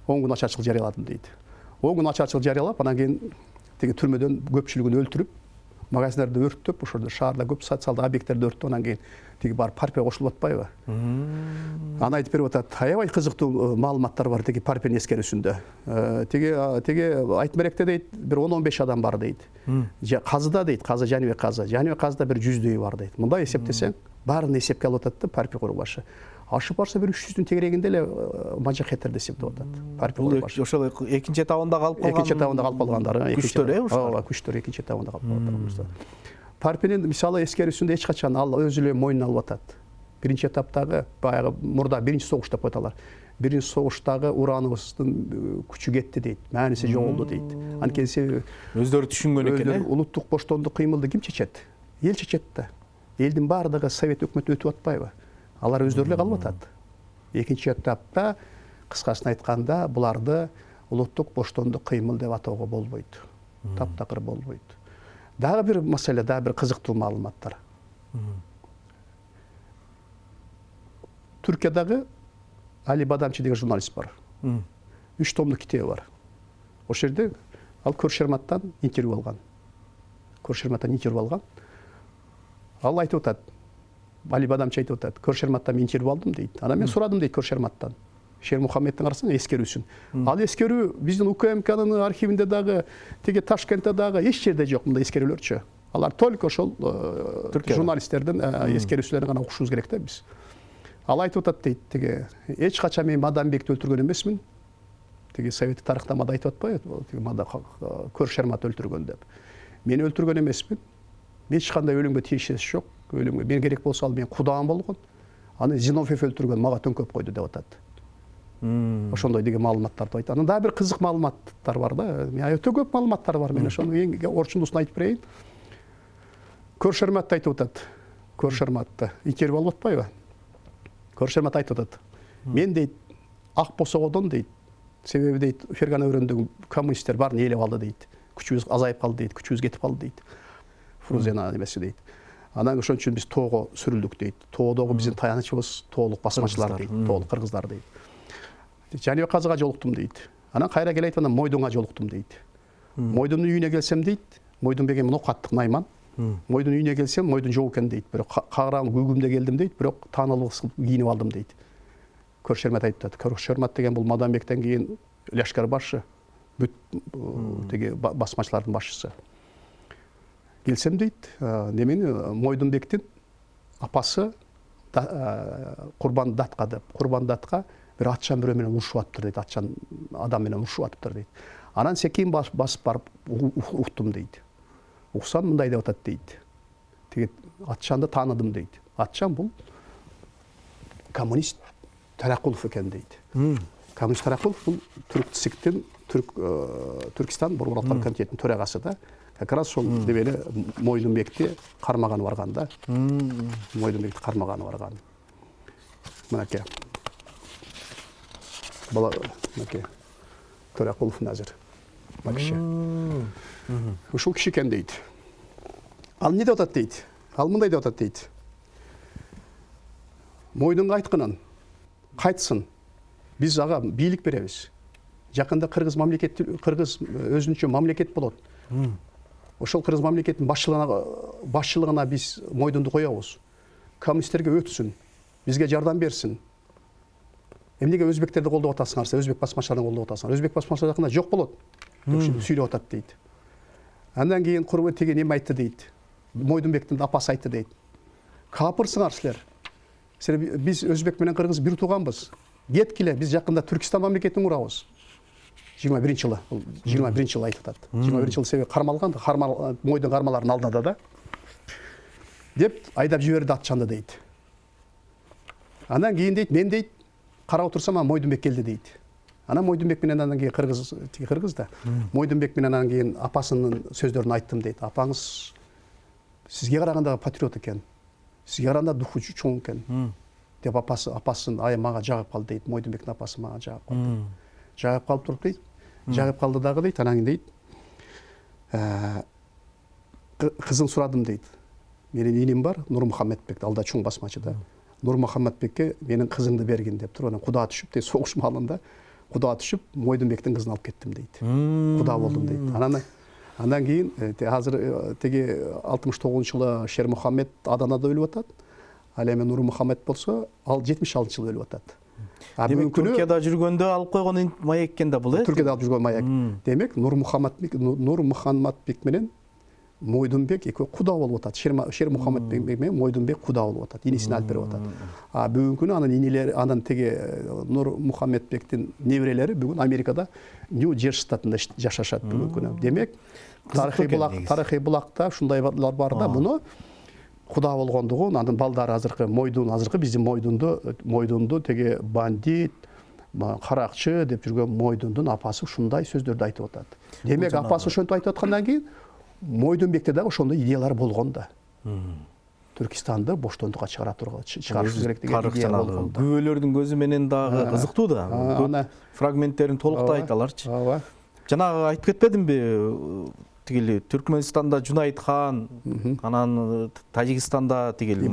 10 күн ачарчылык жарыяладым дейт. 10 күн ачарчылык жарыялап, анан кийин тиги түрмөдөн көпчүлүгүн өлтүрүп, магазиндерди өрттөп, ошолдо шаарда көп социалдык объекттерди өрттөп, анан кийин тиги барып Парпе кошулуп атпайбы? Аны айтып берип атат. Аябай кызыктуу маалыматтар бар тиги Парпенин эскерүүсүндө. Тиги Айтмеректе дейт, бир 10-15 адам бар дейт. Казыда дейт, Казы Жаныбек Казы. Жаныбек Казыда бир 100дөй бар дейт. Мындай эсептесең, баарын эсепке алып атат да Парпе курулушу. Ашып барса бир 300-дүн тегерегинде эле Мажахеттер эсептеп атат. Парпе курулушу. Ошол экинчи этабында калып калган. Экинчи этабында калып калгандар. Күчтөр, ооба, күчтөр экинчи этабында калып калгандар. Парпенин мисалы эскерүүсүндө эч качан ал өзү эле мойнуна алып атат. Биринчи этаптагы баягы мурда биринчи согуш деп коеталар. Биринчи согуштагы ураныбыздын күчү кетти дейт. Мааниси жоголду дейт. Анткени себеби өздөрү түшүнгөн экен. Улуттук боштондук кыймылды ким чечет? Эл чечет да. Элдин баардыгы совет өкмөтү өтүп атпайбы? Алар өздөрү эле калып атат. Экинчи этапта кыскасын айтканда буларды улуттук боштондук кыймыл деп атоого болбойт. Таптакыр болбойт. Дагы бир маселе, дагы бир кызыктуу маалыматтар. Түркиядагы Али Бадамчы деген журналист бар. 3 томдук китеби бар. Ошол жерде ал Көршерматтан интервью алган. Ал айтып атат. Али Бадамчы айтып атат. Көршерматтан интервью алдым дейт. Анан мен сурадым дейт Көршерматтан. Шер Мухаммедтин арасында эскерүүсүн. Ал эскерүү биздин УКМКнын архивинде дагы, тиги Ташкентте дагы эч жерде жок мындай эскерүүлөрчү. Алар только ошол журналисттердин эскерүүсүлөрүн гана окушубуз керек да биз. Ал айтып атат дейт, тиги эч качан мен Мадамбекти өлтүргөн эмесмин. Тиги советтик тарыхтамада айтып атпайбы? Тиги Көршермат өлтүргөн деп. Мен өлтүргөн эмесмин. Эч кандай өлүмгө тиешеси жок. Өлүмгө мен керек болсо ал менин кудаам болгон. Аны Зиновьев өлтүргөн, мага төңкөп койду деп атат. Ошондой деген маалыматтарды айтат. Анан дагы бир кызык маалыматтар бар да. Мен өтө көп маалыматтар бар. Мен ошону эң орчундусун айтып берейин. Көршермат айтып атат. Көршерматты интервью алып атпайбы? Көршермат айтып атат. Мен дейт ак босогодон дейт. Себеби дейт Фергана өрөөндөгү коммунисттер баарын ээлеп алды дейт. Күчүбүз азайып калды дейт, күчүбүз кетип калды дейт. Фрузена немеси дейт. Анан ошон үчүн биз тоого сүрүлдүк дейт. Тоодогу биздин таянычыбыз тоолук басмачылар дейт, тоолук кыргыздар дейт. Жаныбек Казыга жолуктум дейт. Анан кайра келе айтып анан Мойдунга жолуктум дейт. Мойдундун үйүнө келсем дейт, Мойдунбек эми ноокаттык найман. Мойдун үйүнө келсем, Мойдун жок экен дейт. Бирок кагыран күйгүмдө келдим дейт, бирок таанылык кийинип алдым дейт. Көршермат айтып атат. Көршермат деген бул Мадамбектен кийин лашкар башы, бүт тиги басмачылардын башчысы. Келсем дейт, немени Мойдунбектин апасы Курбан Датка деп, Курбан Датка бир атчан бирөө менен урушуп атыптыр дейт, атчан адам менен урушуп атыптыр дейт. Анан секин басып барып уктум дейт. Уксам мындай деп атат дейт. Тиги атчанды тааныдым дейт. Атчан бул коммунист Таракулов экен дейт. Коммунист Таракулов бул түрк ЦИКтин Түркістан Борборалықтар комитетінің төрағасы да. Как раз сол дебелі Мойдынбекті қармағаны барған да. Мойдынбекті қармағаны барған. Мінеке. Бала, мінеке. Төрәқұлов Нәзір. Бакшы. Ушыл кіші екен дейді. Ал не де отады дейді? Ал мұндай де отады дейді. Мойдынға айтқанын қайтсын. Біз аға билік береміз. Жақында қырғыз өзінше мемлекет болады. Ошол қырғыз мемлекеттің басшылығына біз Мойдынды қоямыз. Коммунистерге өтсін, бізге жардам берсін. Емнеге өзбектерді қолдап отырсыңарса, өзбек басмашыларын қолдап отырсыңар. Өзбек басмашылар жақында жоқ болады. Сөйлеп отырды дейді. Андан кейін құрбы деген нем айтты дейді. Мойдынбектің апасы айтты дейді. Капырсыңар сілер. Біз өзбек менен қырғыз бір туғанбыз. Кеткіле, біз жақында Түркістан мемлекетін құрамыз. 21 жылы, 21 жылы айтылады. 21 жылы себебі қармалған, Мойдын қармаларын алдында да. Деп айдап жіберді атшанды дейді. Анан кейін дейді, мен дейді, қарап отырсам Мойдынбек келді дейді. Ана Мойдынбек менен анан кейін қырғыз да. Мойдынбек менен анан кейін апасының сөздерін айттым дейді. Апаңыз сізге қарағанда патриот екен. Сізге қарағанда духы чоң екен. Деп апасын маған жағып қалды дейді. Мойдынбектің апасы маған жағып қалды. Жағып қалып тұрып дейді. Жағып қалды дағы дейді. Анан дейді. Қызын сұрадым дейді. Менің енем бар, Нұрмұхаммедбек, алда чоң басмачыда. Нұрмұхаммедбекке менің қызыңды берген деп тұр. Құда түшіп, соғыс малында құда түшіп, Мойдынбектің қызын алып кеттім дейді. Құда болдым дейді. Андан кейін қазір теге 69 жылы Шер Мұхаммед Аданада өліп атады. Ал эми Нұрмұхаммед болса, ал 76 жылы өліп атады. Демек Түркияда жүргенде алып қойған маяк екен да бұл, е? Түркияда алып жүрген маяк. Демек Нұрмұхаммедбек менен Мойдынбек екеуі құда болып атады. Шер Мұхаммедбек менен Мойдынбек құда болып атады. Енесін алып беріп атады. Бүгін күні анын енелері, анын теге Нұрмұхаммедбектің неврелері бүгін Америкада Нью-Джерси штатында жашашады бүгін күні. Демек тарихи бұлақта шундайлар бар да, бұны құда болғандығын, анын балдары азырқы біздің Мойдынды теге бандит, қарақшы деп жүрген Мойдындың апасы шундай сөздерді айтып атады. Демек апасы шөнті айтып атқаннан кейін Мойдынбекте дағы ошондой идеялар болгон да. Түркистанды боштондукка чыгарыш керек деген идея болгон да. Күбөлөрдүн көзү менен дагы кызыктуу да. Фрагменттерин толуктай айталарчы. Жанагы айтып кетпедимби? Тигили Түркмөнстанда Жунайт хан, анан Тажикстанда тигили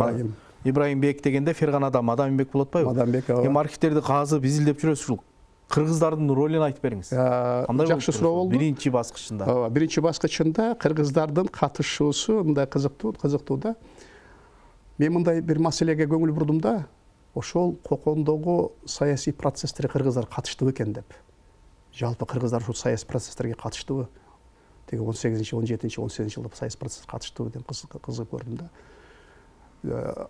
Ибраимбек дегенде Ферганада Мадамбек болот атпайбы? Мадамбек. Эми архивтерди казып изилдеп жүрөсүз. Ушул кыргыздардын ролун айтып бериңиз. Жакшы суроо болду. Биринчи баскычында. Биринчи баскычында кыргыздардын катышуусу мындай кызыктуу да. Мен мындай бир маселеге көңүл бурдум да, ошол кокондогу саясий процесстерге кыргыздар катыштыбы экен деп. Жалпы кыргыздар ушул саясий процесстерге катыштыбы? Теги 18-17, 18 жылда саясий процесске катыштыбы деп кызык көрдүм да.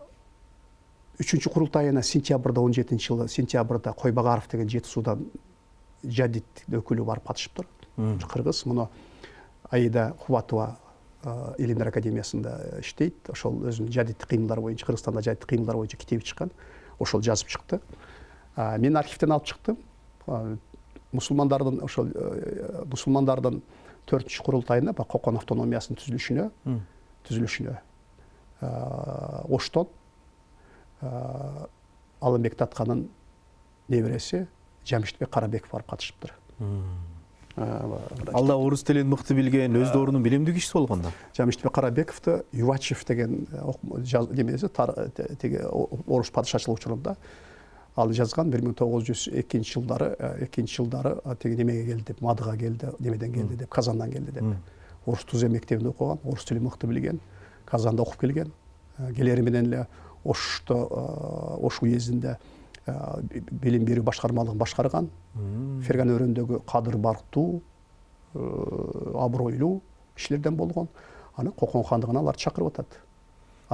3-чү курултайына сентябрда 17 жылы сентябрда Койбагаров деген Жетисуудан жадид өкүлү барып катышыптыр. Кыргыз муну Аида Кубатова Илимдер академиясында иштейт. Ошол өзүнүн жадид кыймылдар боюнча Кыргызстанда жадид кыймылдар боюнча китеби чыккан. Ошол жазып чыкты. Мен архивден алып чыктым. Мусулмандардын 4-чү курултайына Кокон автономиясынын түзүлүшүнө Оштон Алымбек Татканын небереси Жамшитбек Карабеков барып катышыптыр. Алда орус тилин мыкты билген, өз доорунун билимдүү кишиси болгон да. Жамшитбек Карабековду Ювачев деген немеси теге орус падышачылык учурунда ал жазган 1902 жылдары теге немеге келди деп, Мадыга келди, немеден келди деп, Казандан келди деп. Орус Тузем мектебинде окуган, орус тилин мыкты билген, Казанда окуп келген. Келери менен эле Ош уездинде билим берүү башкармалыгын башкарган. Ферган өрөндөгү кадыр барктуу, абройлуу кишилерден болгон. Аны Кокон хандыгына алар чакырып атат.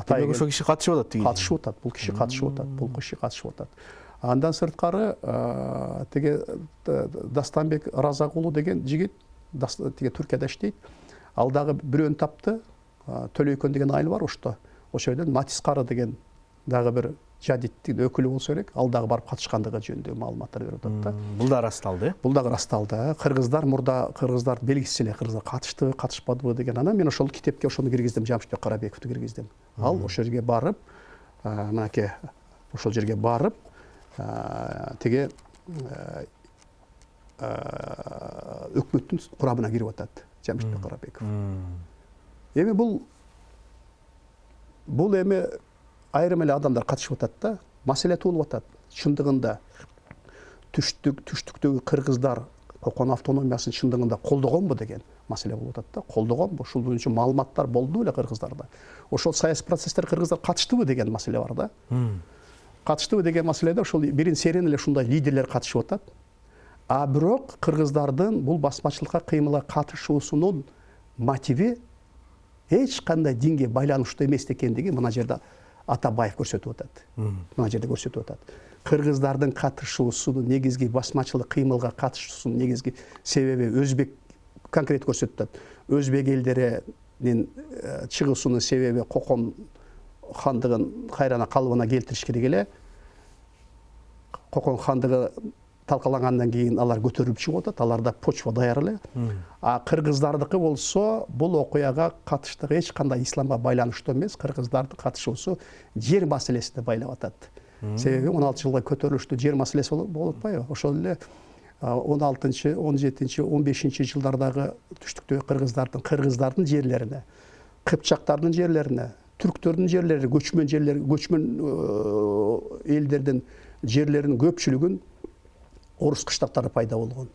Демек ошол киши катышып атат деген. Катышып атат, бул киши катышып атат. Андан сырткары теге Дастанбек Разагулу деген жигит теге Түркияда иштейт. Ал дагы бирөөнү тапты. Төлөйкөн деген айыл бар ошто. Ошол жерден Матис Кары деген дагы бир жадиттин өкүлү болсо керек, ал дагы барып катышкандыгы жөнүндө маалыматтар берип атат да. Бул да расталды. Бул дагы расталды. Кыргыздар мурда кыргыздар белгисиз эле кыргыздар катыштыбы, катышпадыбы деген. Анан мен ошол китепке ошону киргиздим, Жамшитбек Карабековду киргиздим. Ал ошол жерге барып, мынакей ошол жерге барып, тиги өкмөттүн курамына кирип атат Жамшитбек Карабеков. Эми бул эми айрым эле адамдар катышып атат да, маселе туулуп атат. Чындыгында түштүктөгү кыргыздар Кокон автономиясын чындыгында колдогонбу деген маселе болуп атат да. Колдогонбу? Ушул боюнча маалыматтар болду беле кыргыздарда. Ошол саясий процесстер кыргыздар катыштыбы деген маселе бар да. Катыштыбы деген маселеде ошол бирин серин эле ушундай лидерлер катышып атат. А бирок кыргыздардын бул басмачылыкка кыймылга катышуусунун мотиви эч кандай динге байланыштуу эмес экендиги мына жерде Атабаев көрсөтүп атат. Мына жерде көрсөтүп атат. Кыргыздардын катышуусунун негизги басмачылык кыймылга катышуусунун негизги себеби өзбек конкрет көрсөтүп атат. Өзбек элдеринин чыгуусунун себеби Кокон хандыгын кайрана калыбына келтириш керек эле. Кокон хандыгы талкалангандан кийин алар көтөрүлүп чыгып атат, аларда почва даяр эле. А кыргыздардыкы болсо бул окуяга катыштыгы эч кандай исламга байланыштуу эмес, кыргыздардын катышуусу жер маселесине байлап атат. Себеби 16 жылга көтөрүлүштү жер маселеси болуп атпайбы? Ошол эле 16-чы, 17-чи, 15-чи жылдардагы түштүктөгү кыргыздардын жерлерине, кыпчактардын жерлерине, түрктөрдүн жерлери, көчмөн жерлер, көчмөн элдердин жерлеринин көпчүлүгүн орус кыштактары пайда болгон.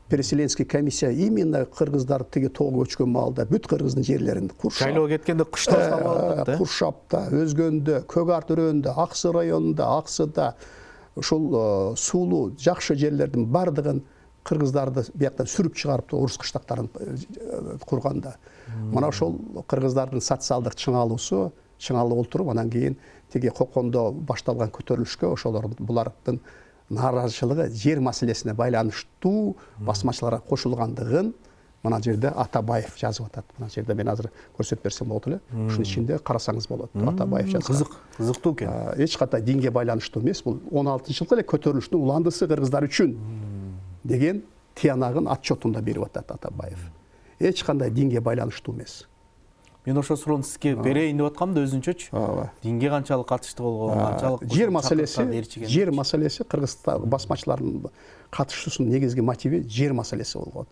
Переселенский комиссия именно кыргыздар тиги тоого көчкөн маалда бүт кыргыздын жерлерин шайлоо кеткенде кыштоо Куршапта, Өзгөндө, Көк Ар төрөндө, Аксы районунда, Аксыда ушул суулуу жакшы жерлердин бардыгын кыргыздарды бияктан сүрүп чыгарып орус кыштактарын курганда. Мына ошол кыргыздардын социалдык чыңалуу олтуруп, анан кийин тиги Кокондо башталган көтөрүлүшкө булардын нааразычылыгы жер маселесине байланыштуу басмачыларга кошулгандыгын мына жерде Атабаев жазып атат. Мына жерде мен азыр көрсөтүп берсем болот эле. Ушунун ичинде карасаңыз болот. Атабаев жазган. Кызыктуу экен. Эч кандай динге байланыштуу эмес. Бул 16-жылкы эле көтөрүлүштүн уландысы кыргыздар үчүн деген тиянагын отчетунда берип атат Атабаев. Эч кандай динге байланыштуу эмес. Мен ошо суроону сизге берейин деп аткам да өзүнчөчү. Динге канчалык катыштуу болгон, канчалык жер маселеси Кыргызстан басмачылардын катышуусунун негизги мотиви жер маселеси болгон.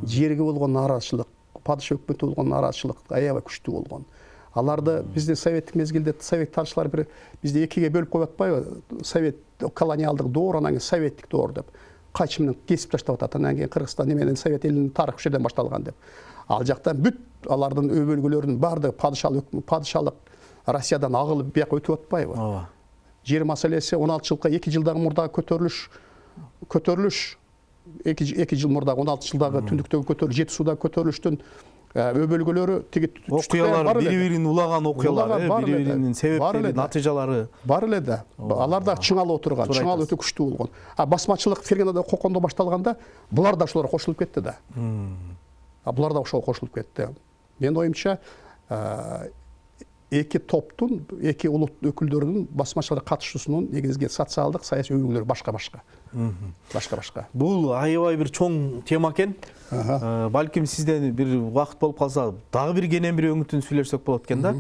Жерге болгон нааразычылык, падыша өкмөтү болгон нааразычылык аябай күчтүү болгон. Аларды биздин советтик мезгилде совет тарыхчылар бизди экиге бөлүп коюп атпайбы? Совет колониалдык доор, анан кийин советтик доор деп. Кайчы менен кесип таштап атат. Анан кийин Кыргызстан эменен совет элинин тарыхы ушул жерден башталган деп. Ал жактан бүт алардын өбөлгөлөрүнүн бардыгы падышалык Россиядан агылып бияка өтүп атпайбы? Жер маселеси 16 жылга 2 жылдан мурда көтөрүлүш 2 жыл мурда 16 жылдагы түндүктөгү көтөрүлүш, Жети сууда көтөрүлүштүн өбөлгөлөрү тиги окуялар бири-бирин улаган окуялар, бири-биринин себептери, натыйжалары бар эле да. Алар да чыңалып отурган, чыңалып өтө күчтүү болгон. А басмачылык Ферганада Кокондо башталганда булар да ошолорго кошулуп кетти да. Булар да ошого кошулуп кетти. Менин оюмча эки топтун, эки улут өкүлдөрүнүн басмачылыкка катышуусунун негизги социалдык, саясий өбөлгөлөрү башка-башка. Башка-башка. Бул аябай бир чоң тема экен. Балким сизден бир убакыт болуп калса, дагы бир кенен бир өңүтүн сүйлөшсөк болот экен да.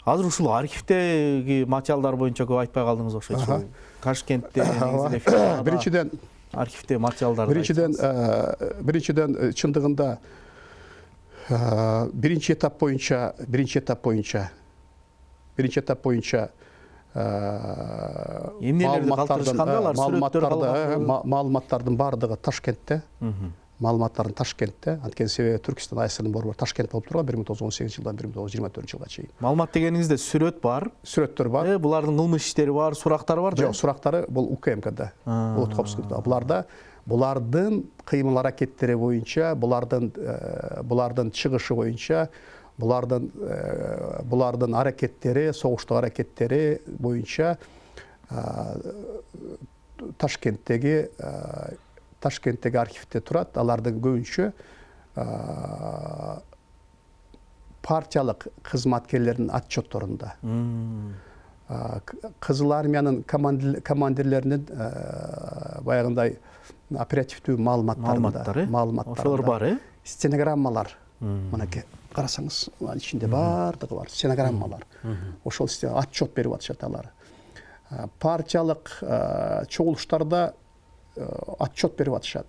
Азыр ушул архивдеги материалдар боюнча көп айтпай калдыңыз окшойт. Ташкентте биринчиден архивде материалдар. Биринчиден чындыгында биринчи этап боюнча маалыматтардын бардыгы Ташкентте. Маалыматтардын Ташкентте. Анткени себеби Түркистан АСРнын борбору Ташкент болуп турган 1918 жылдан 1924 жылга чейин. Маалымат дегениңизде сүрөт бар. Сүрөттөр бар. Булардын кылмыш иштери бар, сурактары бар да? Жок, сурактары бул УКМКда. Буларда булардын кыймыл аракеттери боюнча, булардын чыгышы боюнча, булардын аракеттери, согуштук аракеттери боюнча Ташкенттеги архивде турат. Алардын көбүнчө партиялык кызматкерлердин отчетторунда. Кызыл армиянын командирлеринин баягындай оперативдүү маалыматтары ошолор бар, стенограммалар. Мынакей карасаңыз, анын ичинде бардыгы бар, стенограммалар. Ошол отчет берип атышат алар. Партиялык чогулуштарда отчет берип атышат.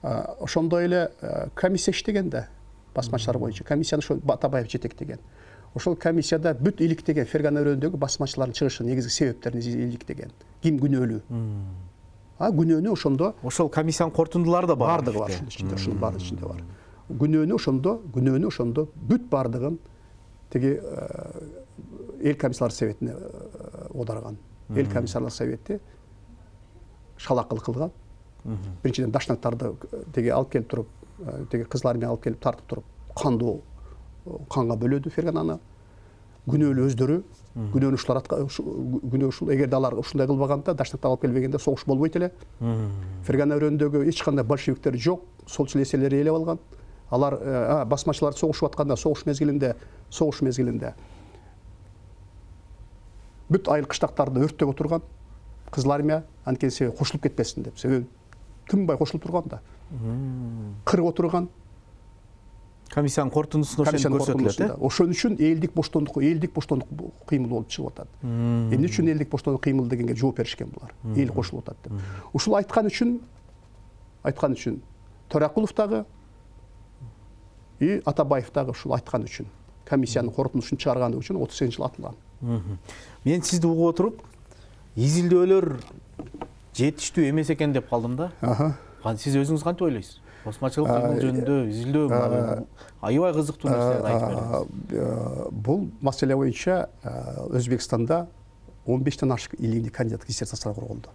Ошондой эле комиссия иштеген да, басмачылар боюнча. Комиссияны ошо Атабаев жетектеген. Ошол комиссияда бүт иликтеген Фергана өрөөнүндөгү басмачылардын чыгышынын негизги себептерин иликтеген. Ким күнөөлүү? Күнөөнү ошондо. Ошол комиссиянын корутундулары да бар. Бардыгы бар ушунун ичинде, ушунун баардыгы ичинде бар. Күнөөнү ошондо бүт бардыгын теги эл комиссарлар советине оодарган. Эл комиссарлар совети шалакыл кылган. Биринчиден дашнактарды теги алып келип туруп, теги кызыл армия алып келип тартып туруп, канга бөлөдү Фергананы. Күнөөлүү өздөрү, күнөөнү ушул эгерде алар ушундай кылбаганда, дашнакты алып келбегенде согуш болбойт эле. Фергана өрөөнүндөгү эч кандай большевиктер жок, солчу эселер ээлеп алган. Алар басмачылар согушуп атканда, согуш мезгилинде бүт айыл кыштактарды өрттөп отурган кызыл армия, анткени себеби кошулуп кетпесин деп. Себеби тынбай кошулуп турган да. Кырып отурган. Комиссиянын корутундусунда ошол көрсөтүлөт. Ошон үчүн элдик боштондук кыймыл болуп чыгып атат. Эмне үчүн элдик боштондук кыймыл дегенге жооп беришкен булар. Эл кошулуп атат деп. Ушул айткан үчүн Төрөкулов дагы Атабаев дагы ушул айткан үчүн, комиссиянын корутундусун чыгарганы үчүн 30 жыл атылган. Мен сизди угуп отуруп, изилдөөлөр жетиштүү эмес экен деп калдым да. Сиз өзүңүз кантип ойлойсуз? Басмачылык кыймыл жөнүндө изилдөө аябай кызыктуу нерселерди айтып бердиңиз. Бул маселе боюнча Өзбекстанда 15тен ашык илимдик кандидаттык диссертациялар корголду.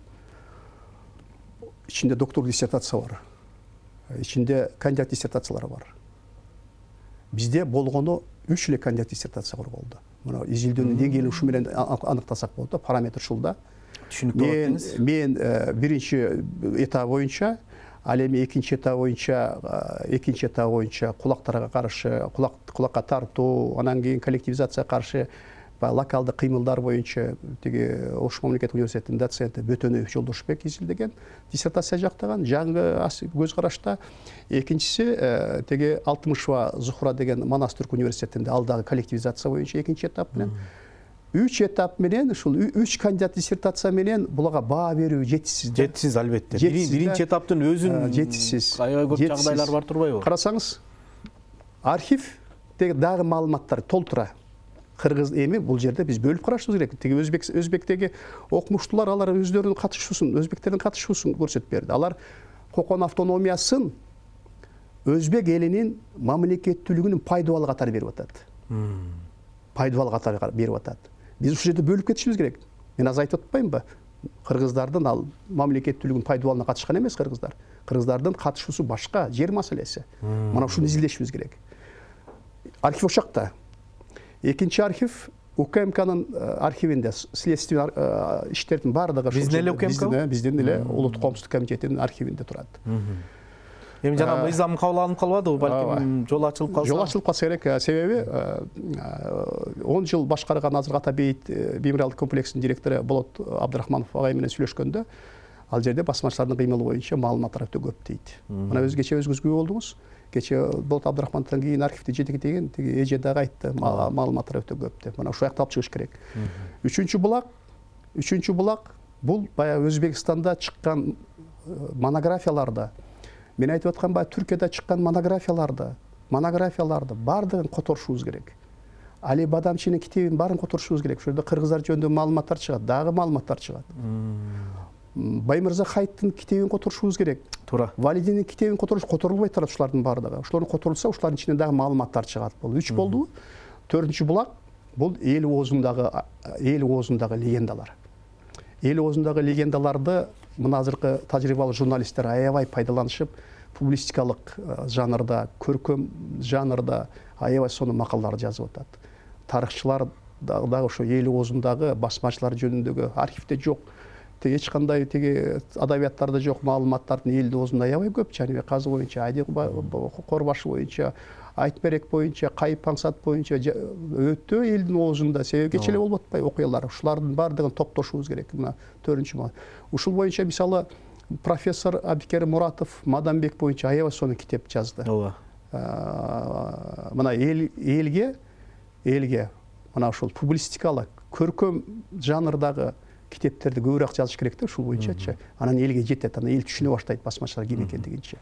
Ичинде докторлук диссертация бар. Ичинде кандидат диссертациялары бар. Бизде болгону 3 эле кандидат диссертация корголду. Мына изилдөөнүн деңгээлин ушу менен аныктасак болот да, параметр ушулда. Түшүнүктүү болот деңиз. Мен биринчи этап боюнча, ал эми экинчи этап боюнча кулактарга каршы, кулакка тартуу, анан кийин коллективизацияга каршы локалдык кыймылдар боюнча теги Ош мамлекеттик университетинин доценти Бөтөнөев Жолдошбек изилдеген, диссертация жактаган, жаңы көз карашта. Экинчиси теги Алтымышева Зухра деген Манас Түрк университетинде, ал дагы коллективизация боюнча экинчи этап менен. 3 этап менен, ушул 3 кандидат диссертация менен буларга баа берүү жетишсиз. Жетишсиз албетте. Биринчи этаптын өзүн жетишсиз. Аябай көп жагдайлар бар турбайбы? Карасаңыз, архив деги дагы маалыматтар толтура. Кыргыз эми бул жерде биз бөлүп карашыбыз керек. Теги өзбектеги окумуштуулар алар өздөрүнүн катышуусун, өзбектердин катышуусун көрсөтүп берди. Алар Кокон автономиясын өзбек элинин мамлекеттүүлүгүнүн пайдубалы катары берип атат. Пайдубалы катары берип атат. Биз ушул жерде бөлүп кетишибиз керек. Мен азыр айтып атпаймынбы? Кыргыздардын ал мамлекеттүүлүгүнүн пайдубалына катышкан эмес кыргыздар. Кыргыздардын катышуусу башка, жер маселеси. Мына ушуну изилдешибиз керек. Архив ошакта. Экинчи архив УКМКнын архивинде, следственный иштердин бардыгы биздин эле УКМК? Биздин эле Улуттук коомсуздук комитетинин архивинде турат. Эми жана мыйзам кабыл алынып калбадыбы, балким жол ачылып калса? Жол ачылып калса керек, себеби 10 жыл башкарган азыр Атабейит мемориалдык комплексинин директору Болот Абдрахманов агай менен сүйлөшкөндө, ал жерде басмачылардын кыймылы боюнча маалыматтар өтө көп дейт. Мына кечээ өзүңүз күбө болдуңуз. Кечээ Болот Абдрахмановдон кийин архивди жетектеген теги эже дагы айтты, маалыматтар өтө көп деп. Мына ушул жакта алып чыгыш керек. Үчүнчү булак бул баягы Өзбекстанда чыккан монографияларда, мен айтып аткан баягы Түркияда чыккан монографияларды бардыгын которушубуз керек. Али Бадамчинин китебин баарын которушубуз керек. Ошол жерде кыргыздар жөнүндө маалыматтар чыгат, дагы маалыматтар чыгат. Баймырза Хайттын китебин которушубуз керек. Туура. Валидинин китебин которулбай турат ушулардын баардыгы. Ошолорду которулса, ушулардын ичинен дагы маалыматтар чыгат. Бул 3 болду. 4-чү булак бул эл оозундагы легендалар. Эл оозундагы легендаларды мына азыркы тажрыйбалуу журналисттер аябай пайдаланышып, публистикалык жанрда, көркөм жанрда аябай сонун макалалар жазып атат. Тарыхчылар дагы ошо эл оозундагы басмачылар жөнүндөгү архивде жок, эч кандай теги адабияттарда жок маалыматтардын элдин оозунда аябай көп. Жаныбек Казы боюнча, Айдик Корбашы боюнча, Айтберек боюнча, Кайып Аңсат боюнча өтө элдин оозунда себеби кече эле болуп атпай окуялар. Ушулардын баардыгын топтошубуз керек. Мына 4-мага. Ушул боюнча мисалы профессор Абдикерим Муратов Маданбек боюнча аябай сонун китеп жазды. Ооба. Мына элге мына ушул публистикалык, көркөм жанрдагы китептерди көбүрөөк жазыш керек да ушул боюнчачы. Анан элге жетет, анан эл түшүнө баштайт басмачылар ким экендигинчи.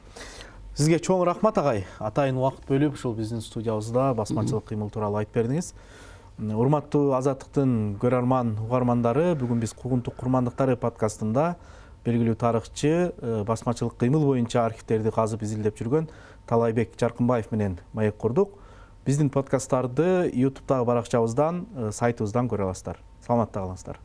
Сизге чоң рахмат агай. Атайын убакыт бөлүп ушул биздин студиябызда басмачылык кыймыл тууралуу айтып бердиңиз. Урматтуу Азаттыктын көрөрман угармандары, бүгүн биз Куугунтук курмандыктары подкастында белгилүү тарыхчы, басмачылык кыймыл боюнча архивтерди казып изилдеп жүргөн Талайбек Жаркынбаев менен маек курдук. Биздин подкасттарды YouTube'дагы баракчабыздан, сайтыбыздан көрө аласыздар. Саламатта калыңыздар.